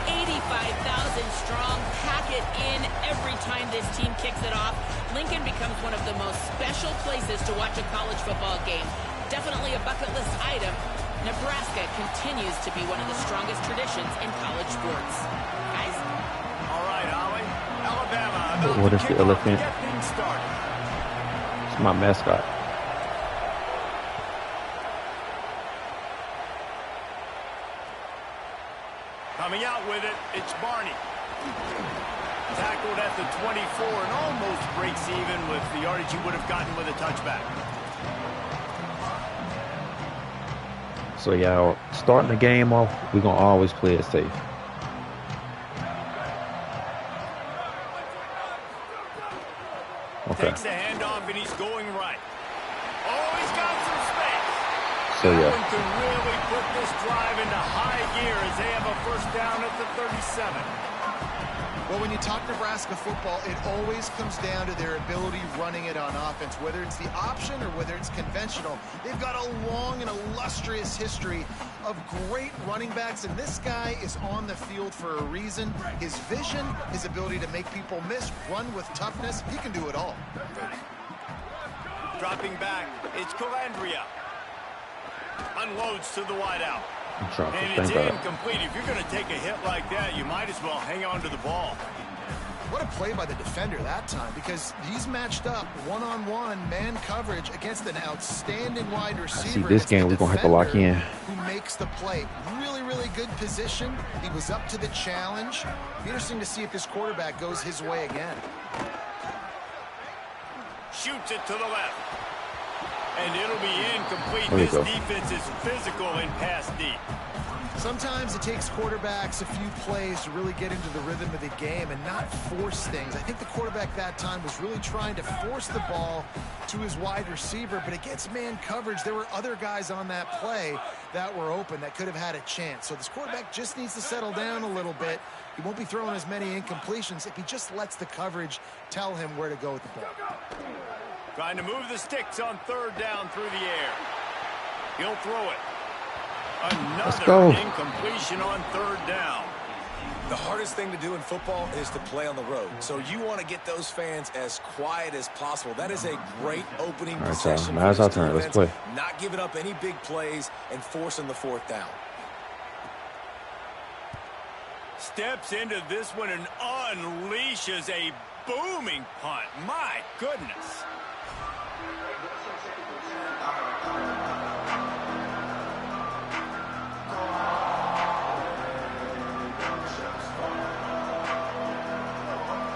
85,000 strong, pack it in every time this team kicks it off. Lincoln becomes one of the most special places to watch a college football game. Definitely a bucket list item. Nebraska continues to be one of the strongest traditions in college sports. Guys? All right, Ollie. Alabama. What is the elephant? Get things started. It's my mascot. Coming out with it, it's Barney. Tackled at the 24 and almost breaks even with the yardage he would have gotten with a touchback. So y'all starting the game off, we're gonna always play it safe. Okay. Takes the handoff and he's going right. Oh, he's got some space. So That yeah. one could really put this drive into high gear as they have a first down at the 37. Well, when you talk Nebraska football, it always comes down to their ability running it on offense, whether it's the option or whether it's conventional. They've got a long and illustrious history of great running backs, and this guy is on the field for a reason. His vision, his ability to make people miss, run with toughness, he can do it all. Dropping back, it's Calandria. Unloads to the wideout. I'm trying to And think it's of it. incomplete. If you're going to take a hit like that, you might as well hang on to the ball. What a play by the defender that time, because he's matched up one-on-one man coverage against an outstanding wide receiver. See, this It's the game we're gonna have to lock in. Who makes the play. Really, really good position. He was up to the challenge. Be interesting to see if this quarterback goes his way again. Shoots it to the left. And it'll be incomplete. There we This go. defense is physical in pass deep. Sometimes it takes quarterbacks a few plays to really get into the rhythm of the game and not force things. I think the quarterback that time was really trying to force the ball to his wide receiver, but against man coverage, there were other guys on that play that were open that could have had a chance. So this quarterback just needs to settle down a little bit. He won't be throwing as many incompletions if he just lets the coverage tell him where to go with the ball. Trying to move the sticks on third down through the air. He'll throw it. Let's go. Another incompletion on third down. The hardest thing to do in football is to play on the road. So you want to get those fans as quiet as possible. That is a great opening All right, possession. y'all. Now it's our for this turn. Let's defense. play. Not giving up any big plays and forcing the fourth down. Steps into this one and unleashes a booming punt. My goodness.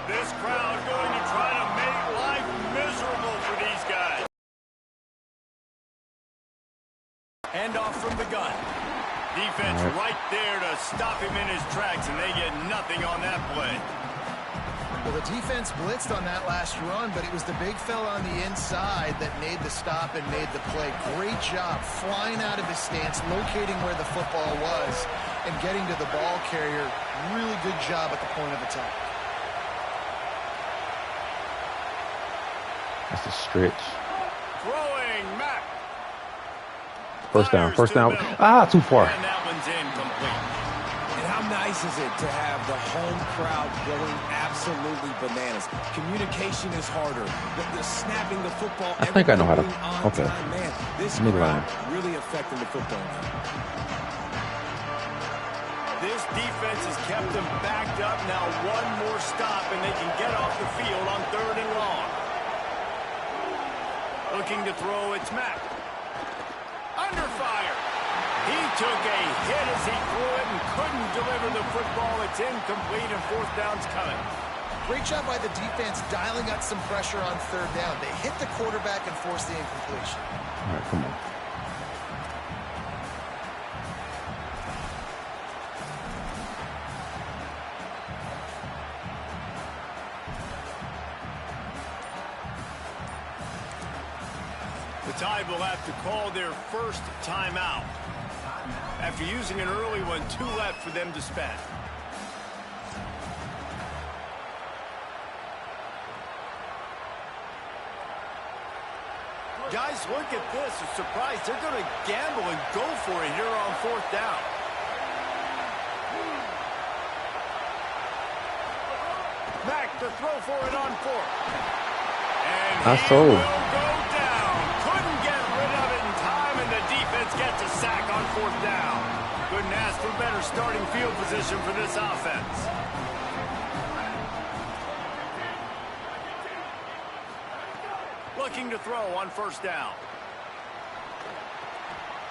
This crowd going to try to make life miserable for these guys. Handoff from the gun. Defense right there to stop him in his tracks, and they get nothing on that play. Well, the defense blitzed on that last run, but it was the big fella on the inside that made the stop and made the play. Great job flying out of his stance, locating where the football was, and getting to the ball carrier. Really good job at the point of attack. That's a stretch. Throwing Mack. First down. Fires First to the down. middle. Ah, too far. And that one's incomplete. And how nice is it to have the home crowd going absolutely bananas? Communication is harder. The snapping the football. I think I know how to- everything on okay. time, man, this Midline. crowd really affecting the football game. This defense has kept them backed up. Now one more stop, and they can get off the field on third and long. Looking to throw, it's Mack. Under fire. He took a hit as he threw it and couldn't deliver the football. It's incomplete, and fourth down's coming. Great job by the defense dialing up some pressure on third down. They hit the quarterback and forced the incompletion. All right, come on. The Tide will have to call their first timeout. After using an early one, 2 left for them to spend. Guys, look at this. A surprise. They're going to gamble and go for it here on 4th down. Mack to throw for it on 4th. And he will go down. Couldn't get rid of it in time, and the defense gets a sack on 4th down. Couldn't ask for better starting field position for this offense. Looking to throw on 1st down.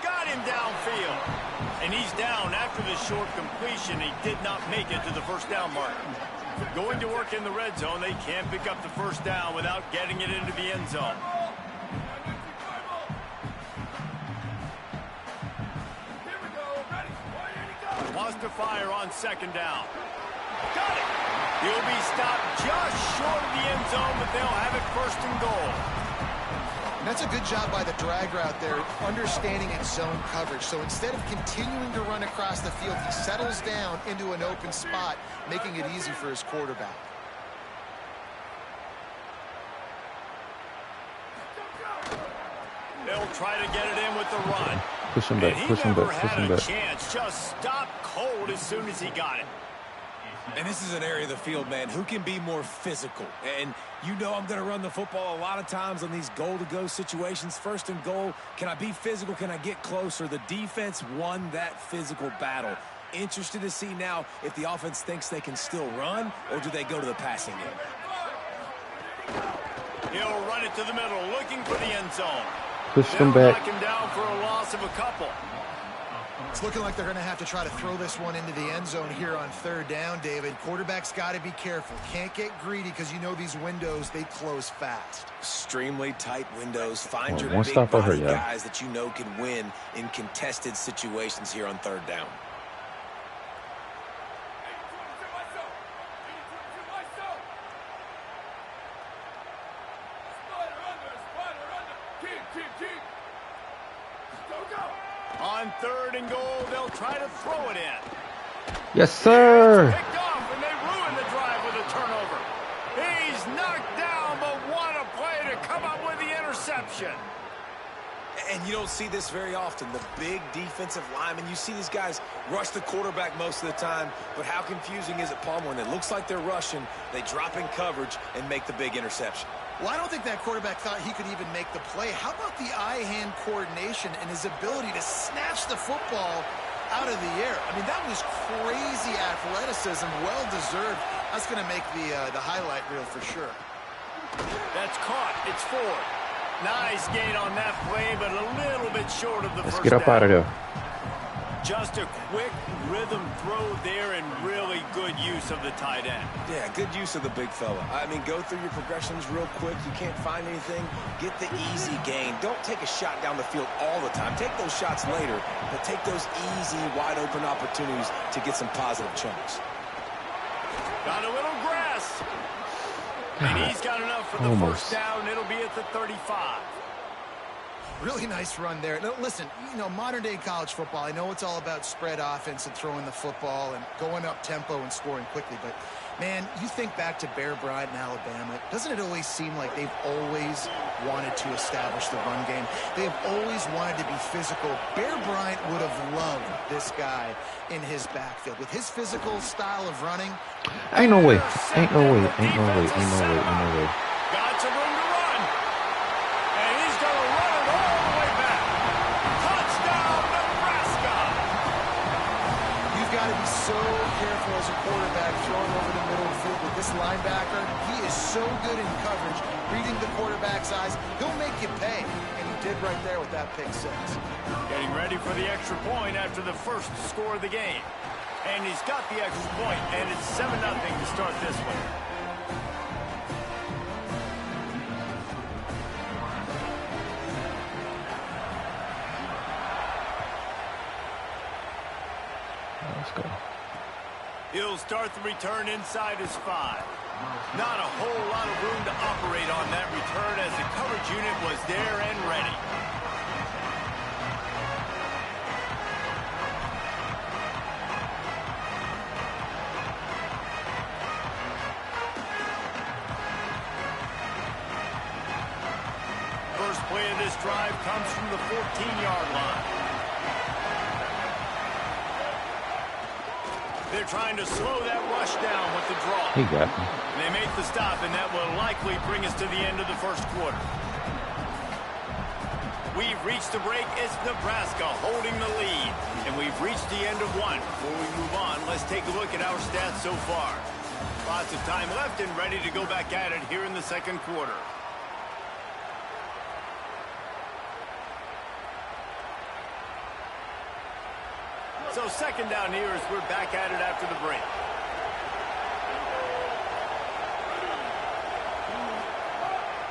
Got him downfield. And he's down after the short completion. He did not make it to the 1st down mark. Going to work in the red zone. They can't pick up the 1st down without getting it into the end zone. Wants to fire on 2nd down. Got it. He'll be stopped just short of the end zone, but they'll have it 1st and goal. And that's a good job by the drag route there, understanding its zone coverage. So instead of continuing to run across the field, he settles down into an open spot, making it easy for his quarterback. They'll try to get it in with the run. Push him back, push him back, push him back. Chance, just stopped cold as soon as he got it. And this is an area of the field, man, who can be more physical. And you know I'm going to run the football a lot of times on these goal-to-go situations. 1st and goal, can I be physical? Can I get closer? The defense won that physical battle. Interested to see now if the offense thinks they can still run, or do they go to the passing game? He'll run it to the middle, looking for the end zone. Push him back. Knock him down for a loss of a couple. It's looking like they're going to have to try to throw this one into the end zone here on 3rd down, David. Quarterback's got to be careful. Can't get greedy because you know these windows, they close fast. Extremely tight windows. Find your one big stop over, body yeah. guys that you know can win in contested situations here on 3rd down. On 3rd and goal, they'll try to throw it in. Yes, sir. It's picked off, and they ruin the drive with a turnover. He's knocked down, but what a play to come up with the interception. And you don't see this very often. The big defensive linemen, you see these guys rush the quarterback most of the time, but how confusing is it, Palmer, when it looks like they're rushing, they drop in coverage and make the big interception? Well, I don't think that quarterback thought he could even make the play. How about the eye-hand coordination and his ability to snatch the football out of the air? I mean, that was crazy athleticism, well-deserved. That's going to make the highlight reel for sure. That's caught. It's 4. Nice gain on that play, but a little bit short of the Let's first get up down. out of there. Just a quick rhythm throw there and really good use of the tight end. Yeah, good use of the big fella. I mean, go through your progressions real quick. You can't find anything. Get the easy gain. Don't take a shot down the field all the time. Take those shots later, but take those easy, wide-open opportunities to get some positive chunks. Got a little grass. And he's got enough for the Almost. first down. It'll be at the 35. Really nice run there. Now, listen, you know, modern-day college football, I know it's all about spread offense and throwing the football and going up tempo and scoring quickly, but, man, you think back to Bear Bryant in Alabama, doesn't it always seem like they've always wanted to establish the run game? They have always wanted to be physical. Bear Bryant would have loved this guy in his backfield. With his physical style of running, Ain't no way. Ain't no way. Ain't no way. Ain't no way. Ain't no way. Got some room to run. And he's going to run it all the way back. Touchdown, Nebraska. you've got to be so careful as a quarterback throwing over the middle of the field with this linebacker. He is so good in coverage, reading the quarterback's eyes. He'll make you pay, and he did right there with that pick 6. Getting ready for the extra point after the first score of the game. And he's got the extra point, and it's 7-0 to start this one. Let's go. He'll start the return inside his 5. Not a whole lot of room to operate on that return as the coverage unit was there and ready. First play of this drive comes from the 14-yard line. They're trying to slow that rush down with the draw. He got me. They make the stop, and that will likely bring us to the end of the first quarter. We've reached the break. It's Nebraska holding the lead. And we've reached the end of one. Before we move on, let's take a look at our stats so far. Lots of time left and ready to go back at it here in the second quarter. So second down here as we're back at it after the break.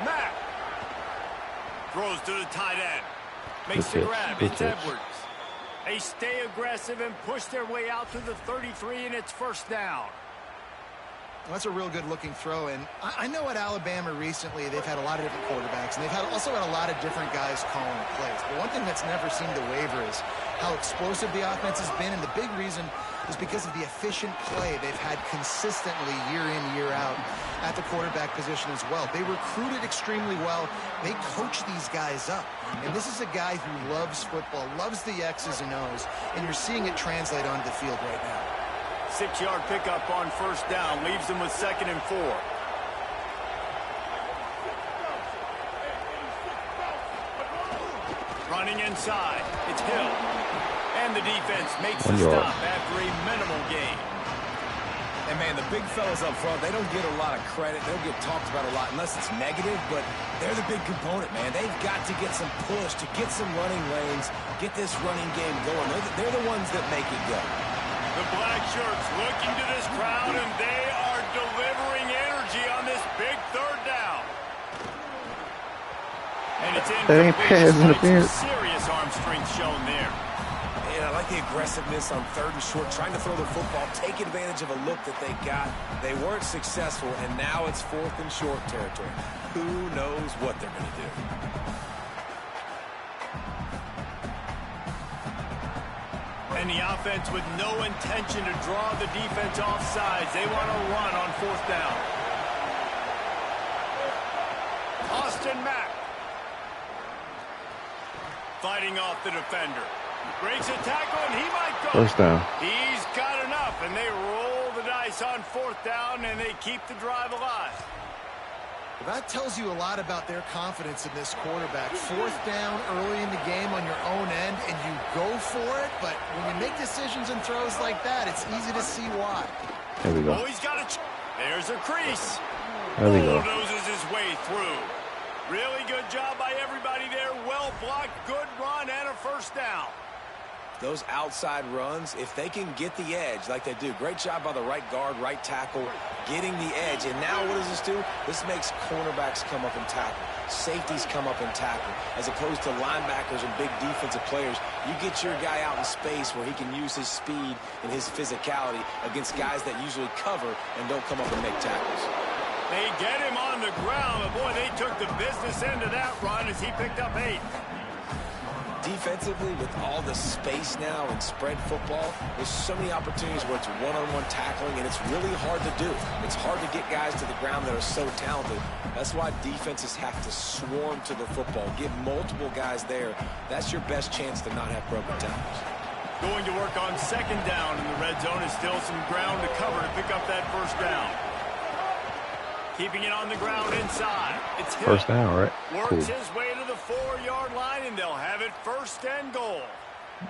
Mack throws to the tight end. Makes the grab. It's Edwards. They stay aggressive and push their way out to the 33, and it's first down. Well, that's a real good-looking throw, and I know at Alabama recently they've had a lot of different quarterbacks, and they've also had a lot of different guys calling the plays. But one thing that's never seemed to waver is how explosive the offense has been, and the big reason is because of the efficient play they've had consistently year in, year out at the quarterback position as well. They recruited extremely well. They coach these guys up, and this is a guy who loves football, loves the X's and O's, and you're seeing it translate onto the field right now. 6-yard pickup on first down leaves them with 2nd and 4. Running inside, it's Hill. And the defense makes the stop after a minimal gain. And, man, the big fellas up front, they don't get a lot of credit. They don't get talked about a lot unless it's negative, but they're the big component, man. They've got to get some push, to get some running lanes, get this running game going. They're the ones that make it go. The black shirts looking to this crowd, and they are delivering energy on this big third down. And it's incomplete. Serious arm strength shown there. And I like the aggressiveness on 3rd and short, trying to throw the football, take advantage of a look that they got. They weren't successful, and now it's 4th and short territory. Who knows what they're going to do? And the offense with no intention to draw the defense off sides. They want to run on 4th down. Austin Mack fighting off the defender. Breaks a tackle, and he might go. First down. He's got enough, and they roll the dice on 4th down, and they keep the drive alive. Well, that tells you a lot about their confidence in this quarterback. 4th down early in the game on your own end, and you go for it, but when you make decisions and throws like that, it's easy to see why. There we go. Oh, he's got a... There's a crease. There we go. Bulldozes his way through. Really good job by everybody there. Well blocked, good run, and a first down. Those outside runs, if they can get the edge like they do, great job by the right guard, right tackle, getting the edge. And now what does this do? This makes cornerbacks come up and tackle. Safeties come up and tackle. As opposed to linebackers and big defensive players, you get your guy out in space where he can use his speed and his physicality against guys that usually cover and don't come up and make tackles. They get him on the ground, but boy, they took the business end of that run as he picked up 8. Defensively, with all the space now and spread football, there's so many opportunities where it's one-on-one tackling, and it's really hard to do. It's hard to get guys to the ground that are so talented. That's why defenses have to swarm to the football, get multiple guys there. That's your best chance to not have broken tackles. Going to work on 2nd down in the red zone is still some ground to cover to pick up that first down. Keeping it on the ground inside. It's Hill. First down, right? Works his way to the 4-yard line, and they'll have it 1st and goal.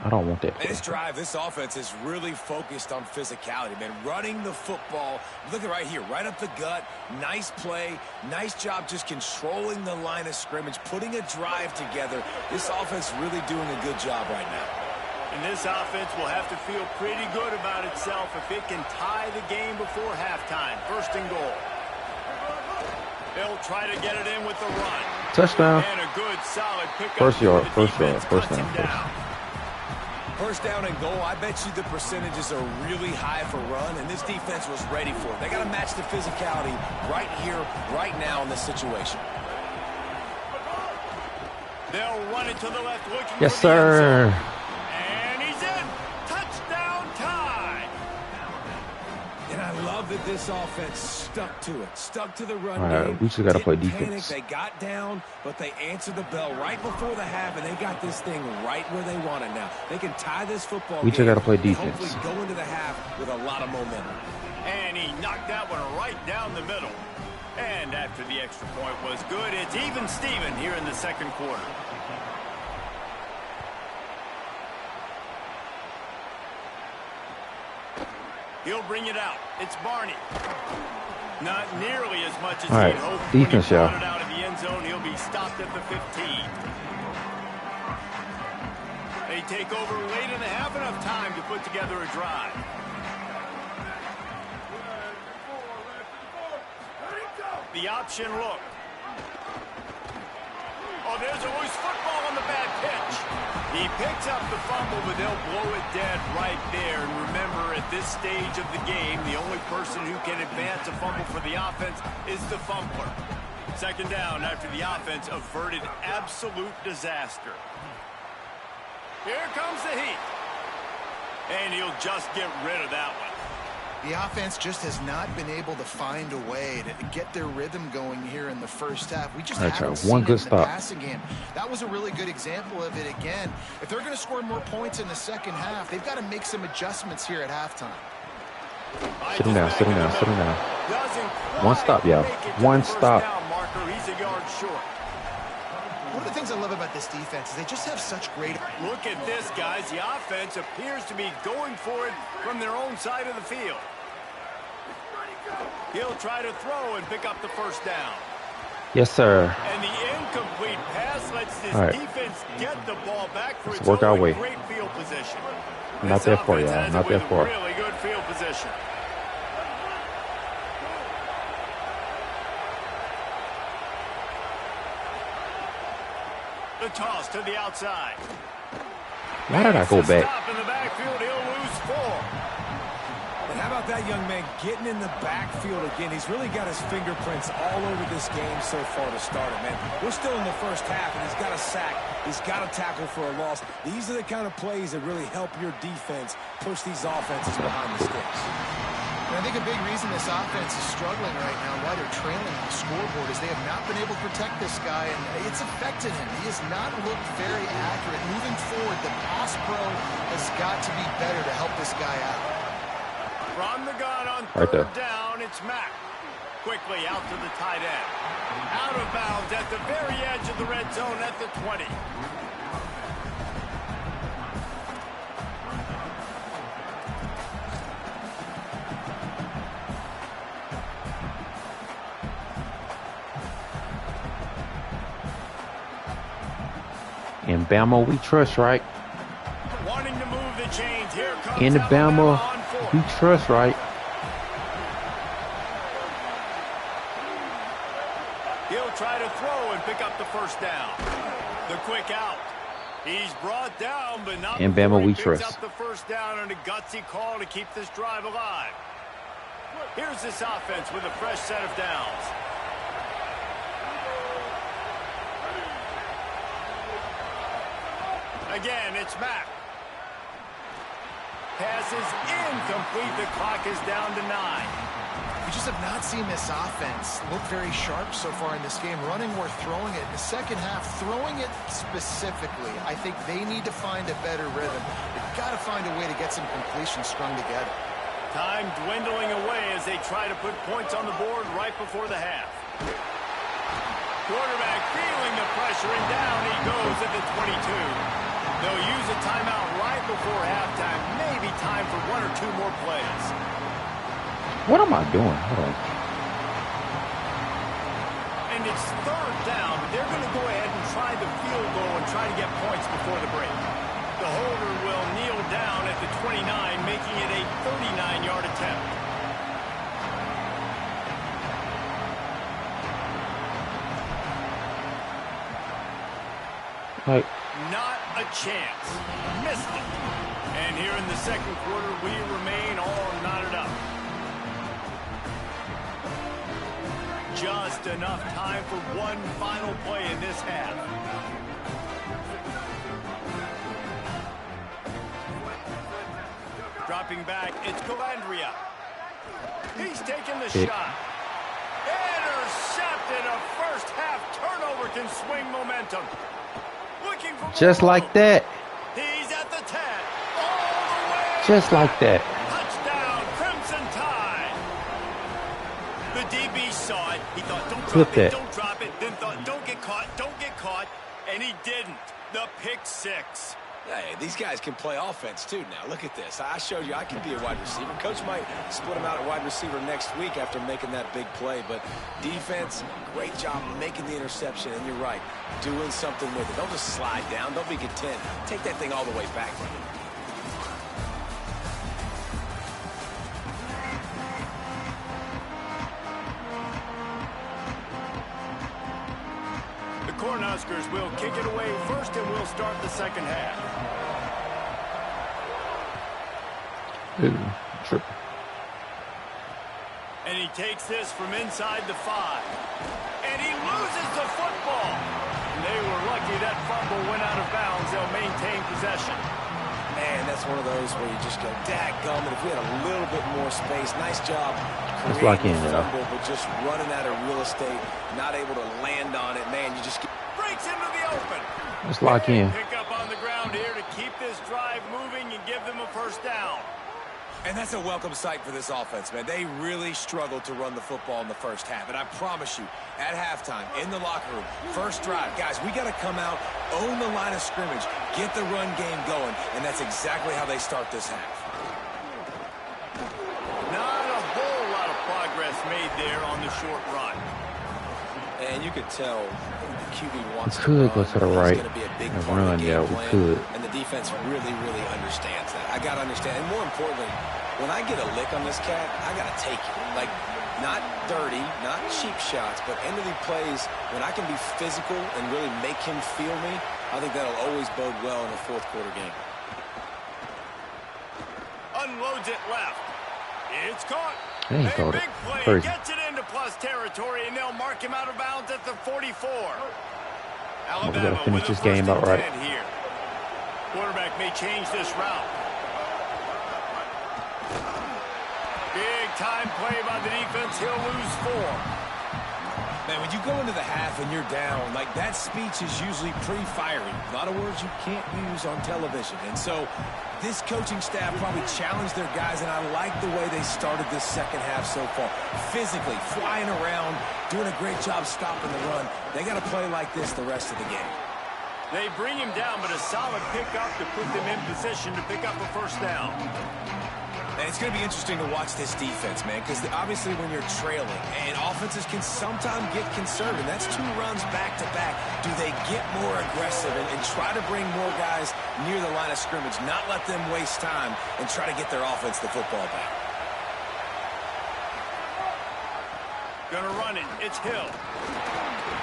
I don't want that. This drive, this offense is really focused on physicality, man. Running the football. Look at right here, right up the gut. Nice play. Nice job just controlling the line of scrimmage, putting a drive together. This offense really doing a good job right now. And this offense will have to feel pretty good about itself if it can tie the game before halftime. 1st and goal. They'll try to get it in with the run. Touchdown. And a good, solid pickup. First yard, First down. First down and goal. I bet you the percentages are really high for run, and this defense was ready for it. They got to match the physicality right here, right now in this situation. They'll run it to the left, looking Yes, for the end zone. sir. And he's in. Touchdown tie. And I love that this offense stuck to it, stuck to the run All right, game. we just got to play Didn't panic. defense. They got down, but they answered the bell right before the half, and they got this thing right where they want it now. They can tie this football We game. just got to play and defense. hopefully go into the half with a lot of momentum. And he knocked that one right down the middle. And after the extra point was good, it's even Steven here in the second quarter. He'll bring it out. It's Barney. Not nearly as much as All he'd right, hoped. defense, when he y'all. brought it out of the end zone, he'll be stopped at the 15. They take over late in the half, enough time to put together a drive. The option look. Oh, there's always football on the bad pitch. He picks up the fumble, but they'll blow it dead right there. And remember, at this stage of the game, the only person who can advance a fumble for the offense is the fumbler. Second down after the offense averted absolute disaster. Here comes the heat. And he'll just get rid of that one. The offense just has not been able to find a way to get their rhythm going here in the first half. We just That's haven't right. seen One it good in the stop. passing game. That was a really good example of it again. If they're going to score more points in the second half, they've got to make some adjustments here at halftime. Sit him down, sit him down, sit him down. Doesn't One stop, y'all. quite make it to One the first stop. down marker. He's a yard short. One of the things I love about this defense is they just have such great... Look at this, guys. The offense appears to be going for it from their own side of the field. He'll try to throw and pick up the first down. Yes, sir. And the incomplete pass lets this All right. defense get the ball back for Let's its work our own way. great field position. Not This that far, offense y'all. has Not it that with far. Really good field position. The toss to the outside. Why did I go Makes a back? Stop in the backfield. He'll lose 4. And how about that young man getting in the backfield again? He's really got his fingerprints all over this game so far to start it, man. We're still in the first half, and he's got a sack. He's got a tackle for a loss. These are the kind of plays that really help your defense push these offenses behind the sticks. And I think a big reason this offense is struggling right now, why they're trailing on the scoreboard, is they have not been able to protect this guy, and it's affected him. He has not looked very accurate. Moving forward, the pass pro has got to be better to help this guy out. From the gun on Right third there. down, it's Mack. Quickly out to the tight end. Out of bounds at the very edge of the red zone at the 20. In Bama, we trust, right? Wanting to move the chains. Here comes In Alabama Bama, on fourth. we trust, right? He'll try to throw and pick up the first down. The quick out. He's brought down, but not In before Bama, he we picks trust. up the first down on a gutsy call to keep this drive alive. Here's this offense with a fresh set of downs. Again, it's Mack. Pass is incomplete. The clock is down to 9. We just have not seen this offense look very sharp so far in this game, running or throwing it. In the second half, throwing it specifically, I think they need to find a better rhythm. They've got to find a way to get some completions strung together. Time dwindling away as they try to put points on the board right before the half. Quarterback feeling the pressure, and down he goes at the 22. They'll use a timeout right before halftime. Maybe time for 1 or 2 more plays. What am I doing? Hold on. And it's third down, but they're going to go ahead and try the field goal and try to get points before the break. The holder will kneel down at the 29, making it a 39-yard attempt. Like, Not a chance. Missed it. And here in the second quarter, we remain all knotted up. Just enough time for one final play in this half. Dropping back, it's Calandria. He's taking the Pick. shot. Intercepted. A first half turnover can swing momentum. Looking for Just more like room. that. He's at the 10. All the way. Just like that. Touchdown, Crimson Tide. The DB saw it. He thought, don't Clip drop it, that. don't drop it. Then thought, don't get caught. And he didn't. The pick six. Hey, these guys can play offense, too, now. Look at this. I showed you I can be a wide receiver. Coach might split him out at wide receiver next week after making that big play. But defense, great job making the interception. And you're right, doing something with it. Don't just slide down. Don't be content. Take that thing all the way back. The Cornhuskers will kick it away first, and we'll start the second half. Ooh, trip. And he takes this from inside the 5. And he loses the football. They were lucky that fumble went out of bounds. They'll maintain possession. Man, that's one of those where you just go, dadgum, and if we had a little bit more space, nice job Let's lock in, creating the y'all. fumble, but just running out of real estate, not able to land on it. Man, you just get... Breaks into the open. Let's lock in. Pick up on the ground here to keep this drive moving and give them a first down. And that's a welcome sight for this offense, man. They really struggled to run the football in the first half. And I promise you, at halftime, in the locker room, first drive, guys, we got to come out, own the line of scrimmage, get the run game going, and that's exactly how they start this half. Not a whole lot of progress made there on the short run. And you could tell the QB wants We could go run. to the It's right gonna be a big and part of the run, game yeah, we plan, could. And the defense really, really understands that. I got to understand. And more importantly, when I get a lick on this cat, I got to take it. Like, not dirty, not cheap shots, but end of the plays, when I can be physical and really make him feel me, I think that'll always bode well in a fourth quarter game. Unloads it left. It's caught. He ain't A caught it. big play. Crazy. Gets it into plus territory, and they'll mark him out of bounds at the 44. Alabama gotta finish with a this game first and out right. 10 here. Quarterback may change this route. Big time play by the defense. He'll lose 4. Man, when you go into the half and you're down, like that speech is usually pretty fiery. A lot of words you can't use on television. And so this coaching staff probably challenged their guys, and I like the way they started this second half so far. Physically, flying around, doing a great job stopping the run. They got to play like this the rest of the game. They bring him down, but a solid pickup to put them in position to pick up a first down. And it's going to be interesting to watch this defense, man, because obviously when you're trailing, and offenses can sometimes get concerned, and that's 2 runs back-to-back. Do they get more aggressive and try to bring more guys near the line of scrimmage, not let them waste time, and try to get their offense the football back? Gonna run it. It's Hill.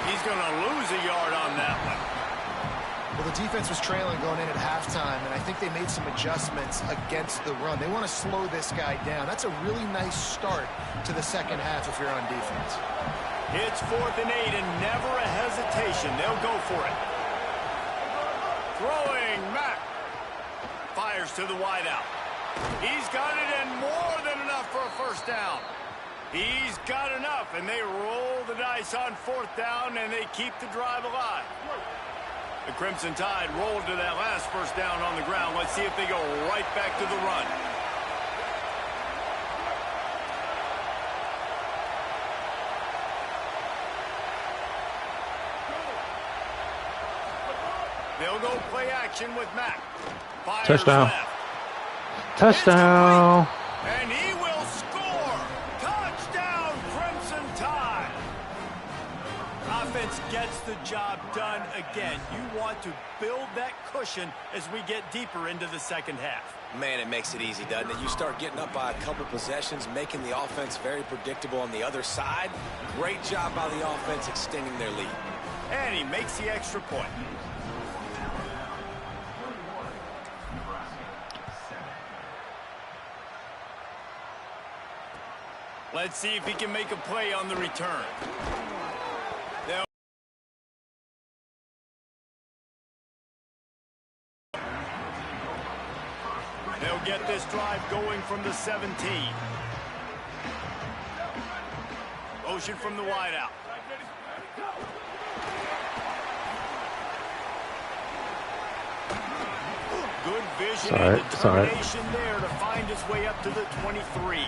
He's gonna lose a yard on that one. Well, the defense was trailing going in at halftime, and I think they made some adjustments against the run. They want to slow this guy down. That's a really nice start to the second half if you're on defense. It's 4th and 8, and never a hesitation. They'll go for it. Throwing, Mack. Fires to the wideout. He's got it, and more than enough for a first down. He's got enough, and they roll the dice on 4th down, and they keep the drive alive. The Crimson Tide rolled to that last first down on the ground. Let's see if they go right back to the run. They'll go play action with Mack. Fires Touchdown. left. Touchdown. And he will score. Touchdown, Crimson Tide. Offense gets the job done again. You want to build that cushion as we get deeper into the second half. Man, it makes it easy, doesn't it? You start getting up by a couple possessions, making the offense very predictable on the other side. Great job by the offense extending their lead. And he makes the extra point. Let's see if he can make a play on the return. They'll get this drive going from the 17. Motion from the wideout. Good vision and determination there to find his way up to the 23.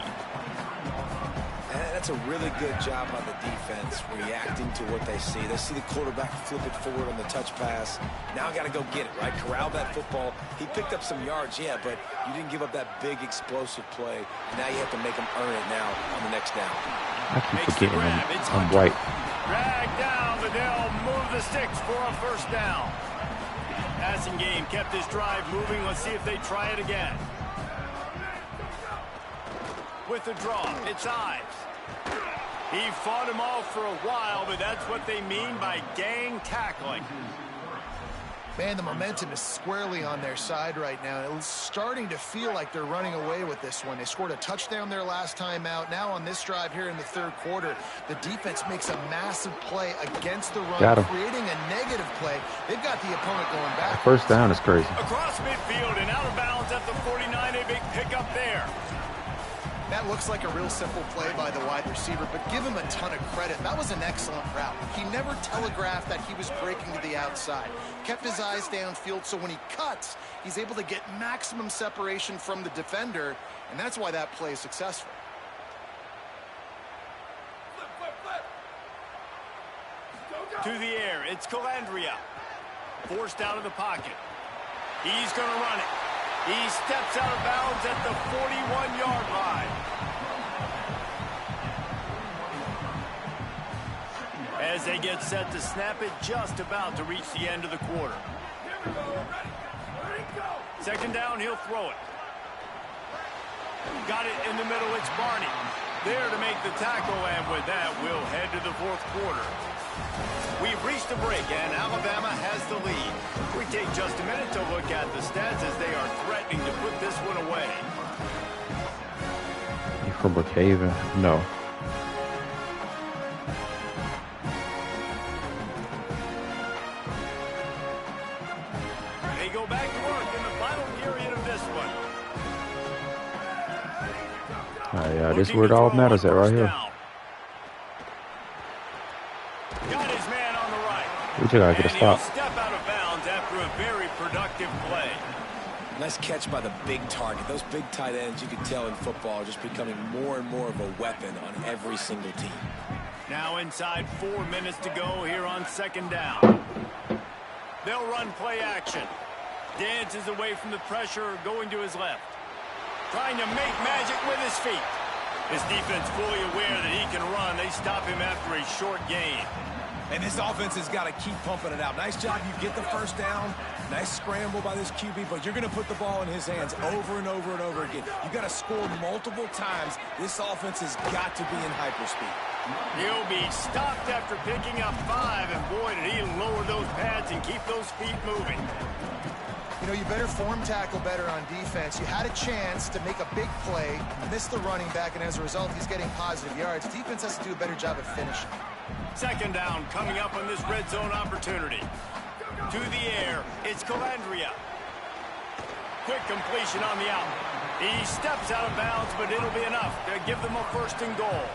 That's a really good job by the defense, reacting to what they see. They see the quarterback flip it forward on the touch pass. Now I got to go get it, right? Corral that football. He picked up some yards, yeah, but you didn't give up that big explosive play. Now you have to make them earn it now on the next down. I keep forgetting I'm white. Drag down, but they'll move the sticks for a first down. Passing game kept his drive moving. Let's see if they try it again. With the draw, it's Ives. He fought him off for a while, but that's what they mean by gang tackling. Man, the momentum is squarely on their side right now. It's starting to feel like they're running away with this one. They scored a touchdown their last time out. Now on this drive here in the third quarter, the defense makes a massive play against the run, creating a negative play. They've got the opponent going back. First down is crazy. Across midfield and out of bounds at the 49, a big pickup there. That looks like a real simple play by the wide receiver, but give him a ton of credit. That was an excellent route. He never telegraphed that he was breaking to the outside. Kept his eyes downfield, so when he cuts, he's able to get maximum separation from the defender, and that's why that play is successful. To the air, it's Calandria. Forced out of the pocket. He's going to run it. He steps out of bounds at the 41-yard line. As they get set to snap it, just about to reach the end of the quarter. Second down, he'll throw it. Got it in the middle, it's Barney. There to make the tackle, and with that, we'll head to the fourth quarter. We've reached a break, and Alabama has the lead. We take just a minute to look at the stats as they are threatening to put this one away. You from Brookhaven? No. They go back to work in the final period of this one. Yeah, this is where it all matters at right here. Got his man on the right. We just gotta get a stop. Step out of bounds after a very productive play. Nice catch by the big target. Those big tight ends, you can tell in football, are just becoming more and more of a weapon on every single team. Now inside 4 minutes to go here on second down. They'll run play action. Dances away from the pressure, going to his left. Trying to make magic with his feet. His defense fully aware that he can run. They stop him after a short gain. And this offense has got to keep pumping it out. Nice job. You get the first down. Nice scramble by this QB, but you're going to put the ball in his hands over and over and over again. You got to score multiple times. This offense has got to be in hyperspeed. He'll be stopped after picking up 5, and boy, did he lower those pads and keep those feet moving. You know, you better form tackle better on defense. You had a chance to make a big play, missed the running back, and as a result, he's getting positive yards. Defense has to do a better job of finishing. Second down coming up on this red zone opportunity. To the air, it's Calandria. Quick completion on the out. He steps out of bounds, but it'll be enough to give them a first and goal.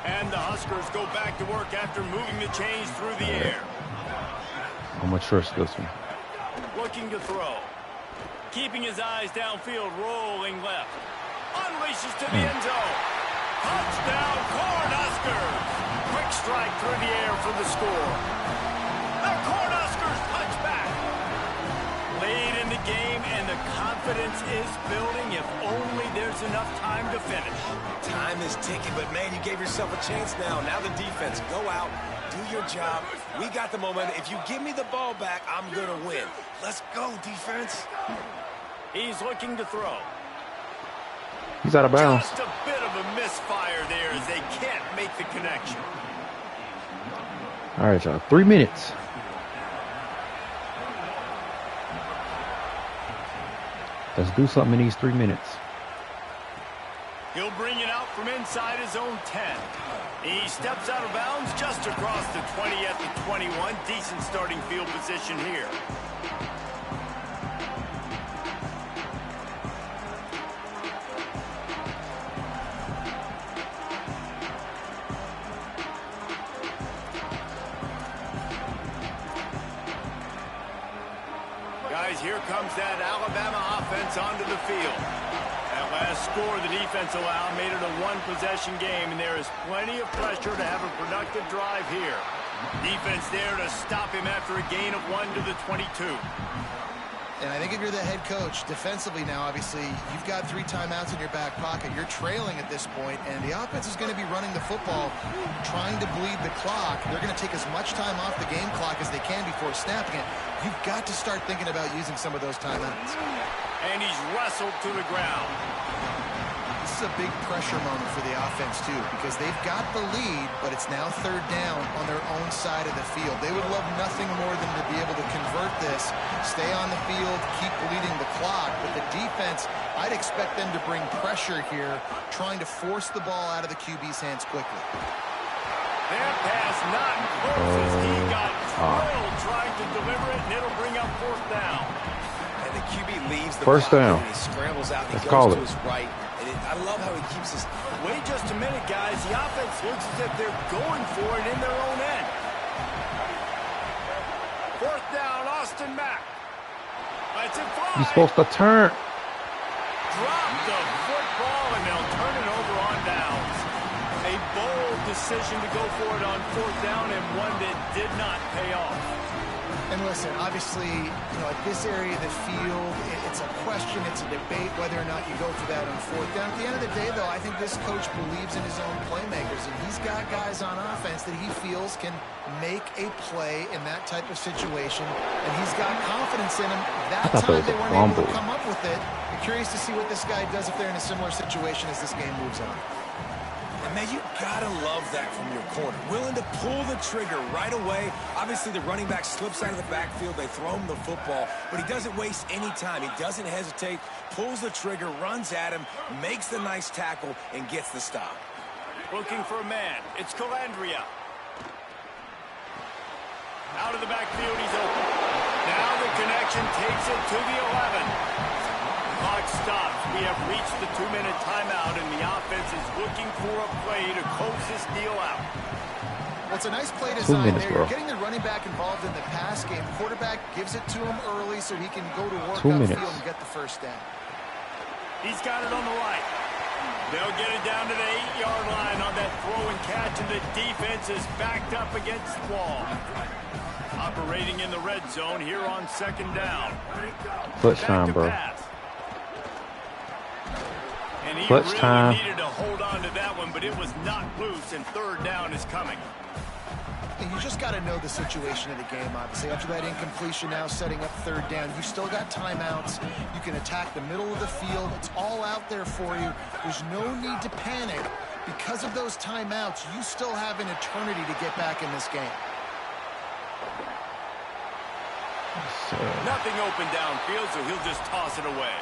And the Huskers go back to work after moving the chains through the air. I'm gonna trust this one. Looking to throw. Keeping his eyes downfield, rolling left. Unleashes to the end zone. Touchdown, Cornhuskers. Quick strike through the air for the score. The Cornhuskers punch back. Late in the game, and the confidence is building if only there's enough time to finish. Time is ticking, but man, you gave yourself a chance now. Now the defense, go out, do your job. We got the momentum. If you give me the ball back, I'm going to win. Let's go, defense. He's looking to throw. He's out of bounds. Just a bit of a misfire there as they can't make the connection. All right, y'all. 3 minutes. Let's do something in these 3 minutes. He'll bring it out from inside his own 10. He steps out of bounds just across the 20 at the 21. Decent starting field position here. guys, here comes that Alabama offense onto the field. That last score the defense allowed made it a one-possession game, and there is plenty of pressure to have a productive drive here. Defense there to stop him after a gain of 1 to the 22. And I think if you're the head coach, defensively now, obviously, you've got 3 timeouts in your back pocket. You're trailing at this point, and the offense is going to be running the football, trying to bleed the clock. They're going to take as much time off the game clock as they can before snapping it. You've got to start thinking about using some of those timeouts. And he's wrestled to the ground. This is a big pressure moment for the offense, too, because they've got the lead, but it's now 3rd down on their own side of the field. They would love nothing more than to be able to convert this, stay on the field, keep bleeding the clock. But the defense, I'd expect them to bring pressure here, trying to force the ball out of the QB's hands quickly. That pass not close as he got drilled trying to deliver it, and it'll bring up 4th down. And the QB leaves the First down. and he scrambles out and Let's he call goes it. to his right. I love how he keeps his... Wait just a minute, guys. The offense looks as if they're going for it in their own end. 4th down, Austin Mack. It's in fly. You're supposed to turn. Drop the football, and they'll turn it over on downs. A bold decision to go for it on 4th down, and one that did not pay off. And listen, obviously, at this area of the field, it's a question, it's a debate whether or not you go for that on 4th down. At the end of the day, though, I think this coach believes in his own playmakers, and he's got guys on offense that he feels can make a play in that type of situation, and he's got confidence in him. That time they weren't able to come up with it. I'm curious to see what this guy does if they're in a similar situation as this game moves on. And man, you gotta love that from your corner. Willing to pull the trigger right away. Obviously, the running back slips out of the backfield. They throw him the football, but he doesn't waste any time. He doesn't hesitate, pulls the trigger, runs at him, makes the nice tackle, and gets the stop. Looking for a man. It's Calandria. Out of the backfield, he's open. Now the connection takes it to the 11. Clock stops. We have reached the 2-minute timeout, and the offense is looking for a play to close this deal out. Well, it's a nice play design there. You're getting the running back involved in the pass game. Quarterback gives it to him early so he can go to work upfield and get the 1st down. He's got it on the right. They'll get it down to the 8-yard line on that throw and catch, and the defense is backed up against the wall. Operating in the red zone here on 2nd down. Clutch time, bro. And he Clutch really time. needed to hold on to that one, but it was not loose, and 3rd down is coming. And you just got to know the situation of the game, obviously. After that incompletion now setting up 3rd down, you still got timeouts. You can attack the middle of the field. It's all out there for you. There's no need to panic. Because of those timeouts, you still have an eternity to get back in this game. Nothing open downfield, so he'll just toss it away.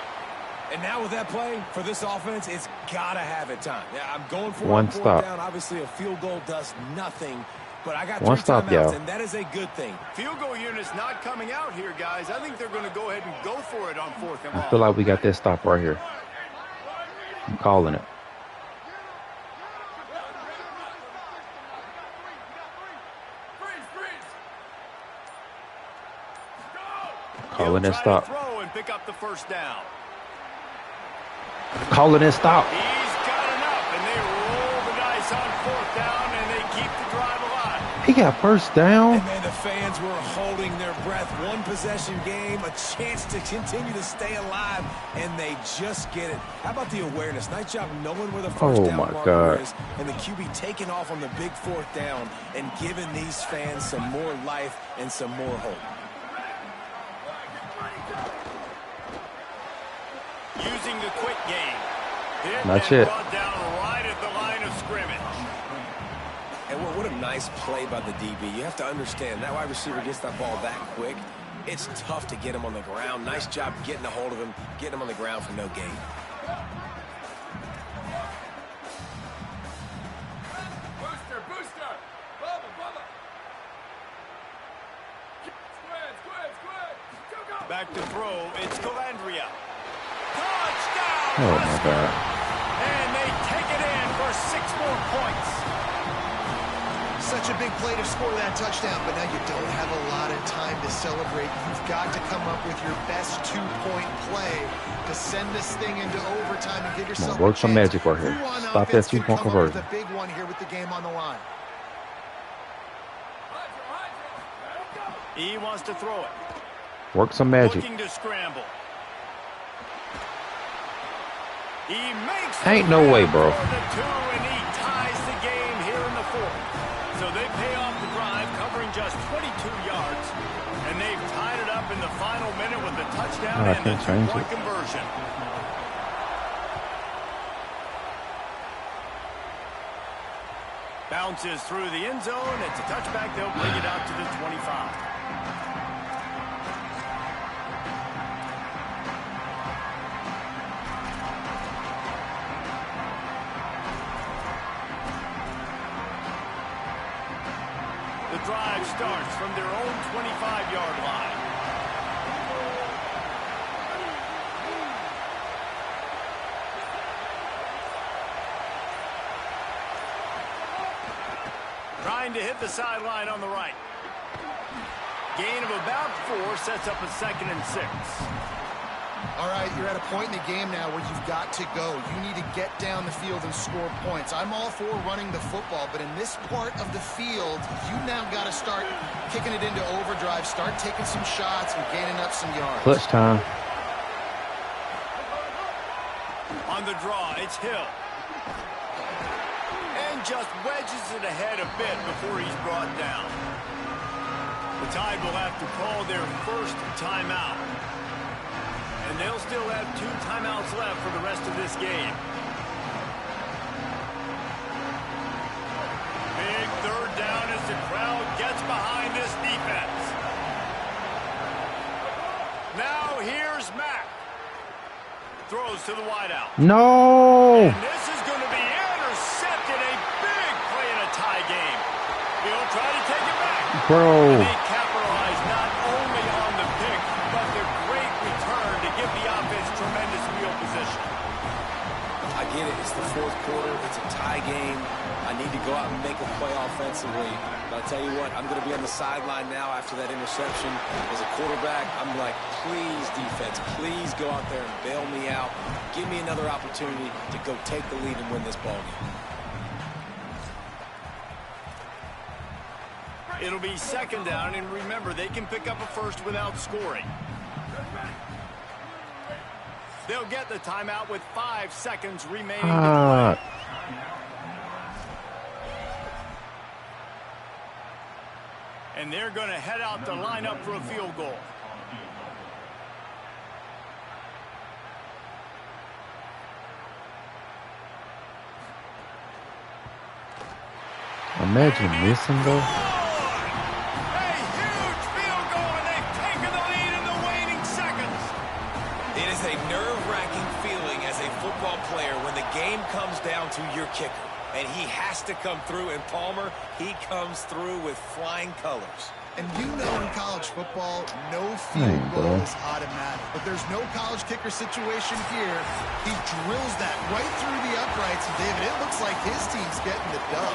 And now with that play, for this offense, it's got to have it time. Yeah, I'm going for one 4th stop. down. Obviously, a field goal does nothing, but I got 3 One stop, timeouts, yo. and that is a good thing. Field goal unit's not coming out here, guys. I think they're going to go ahead and go for it on 4th and long. I feel like we got that stop right here. I'm calling it. Calling that stop. Throw and pick up the 1st down. Calling that stop. He's got enough, and they roll the dice on 4th down, and they keep the drive alive. He got 1st down. And man, the fans were holding their breath. 1-possession game, a chance to continue to stay alive, and they just get it. How about the awareness? Nice job knowing where the 1st down marker is, and the QB taking off on the big 4th down and giving these fans some more life and some more hope. Using the quick game. That's it. Brought down right at the line of scrimmage. And what a nice play by the DB. You have to understand, that wide receiver gets that ball that quick. It's tough to get him on the ground. Nice job getting a hold of him, getting him on the ground for no gain. Booster. Bubba. Squid. Back to throw. It's Calandria. Touchdown! Oh my God. And they take it in for 6 more points. such a big play to score that touchdown, but now you don't have a lot of time to celebrate. You've got to come up with your best 2-point play to send this thing into overtime and give yourself work a some chance. magic right here. Who on Stop that offense can 2-point come up with conversion. a big one here with the game on the line? He wants to throw it. Work some magic. Looking to scramble. He makes Ain't no way, bro. for the 2, and he ties the game here in the 4th. So they pay off the drive, covering just 22 yards, and they've tied it up in the final minute with the touchdown and the 2-point conversion. Bounces through the end zone. It's a touchback. They'll bring it out to the 25. The drive starts from their own 25-yard line. Trying to hit the sideline on the right. Gain of about 4 sets up a 2nd and 6. All right, you're at a point in the game now where you've got to go. You need to get down the field and score points. I'm all for running the football, but in this part of the field, you now got to start kicking it into overdrive, start taking some shots and gaining up some yards. Clutch time. On the draw, it's Hill. And just wedges it ahead a bit before he's brought down. The Tide will have to call their first timeout. And they'll still have 2 timeouts left for the rest of this game. Big 3rd down as the crowd gets behind this defense. Now here's Mack. Throws to the wideout. No! And this is going to be intercepted. A big play in a tie game. He'll try to take it back. Bro. They capitalize not only on the pick, but the great return to give the offense tremendous field position. I get it. It's the 4th quarter. It's a tie game. I need to go out and make a play offensively. But I'll tell you what, I'm going to be on the sideline now after that interception. As a quarterback, I'm like, please, defense, please go out there and bail me out. Give me another opportunity to go take the lead and win this ball game. It'll be 2nd down, and remember, they can pick up a first without scoring. They'll get the timeout with 5 seconds remaining to play. And they're going to head out to line up for a field goal. Imagine missing though. A huge field goal, and they've taken the lead in the waning seconds. It is a nerve-wracking feeling as a football player when the game comes down to your kicker. And he has to come through, and Palmer, he comes through with flying colors. And you know in college football, no field goal is automatic. But there's no college kicker situation here. He drills that right through the uprights. And, David, it looks like his team's getting the dub.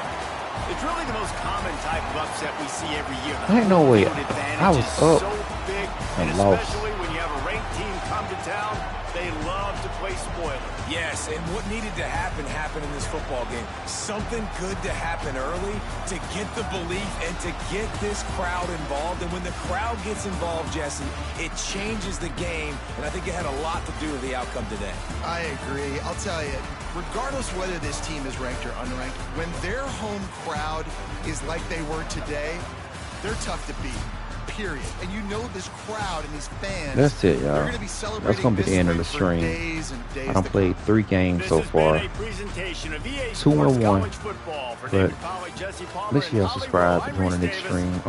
It's really the most common type of upset we see every year. Ain't no way. I was up so big, and lost. especially when you have a ranked team come to town, they love to play spoiler. Yes, and what needed to happen happened in this football game. Something good to happen early to get the belief and to get this crowd involved. And when the crowd gets involved, Jesse, it changes the game. And I think it had a lot to do with the outcome today. I agree. I'll tell you, regardless whether this team is ranked or unranked, when their home crowd is like they were today, they're tough to beat. Period. And you know this crowd and these fans. That's it, y'all. That's gonna be the end of the stream. I done played 3 games so far. 2-1. But make sure y'all subscribe to join the next stream.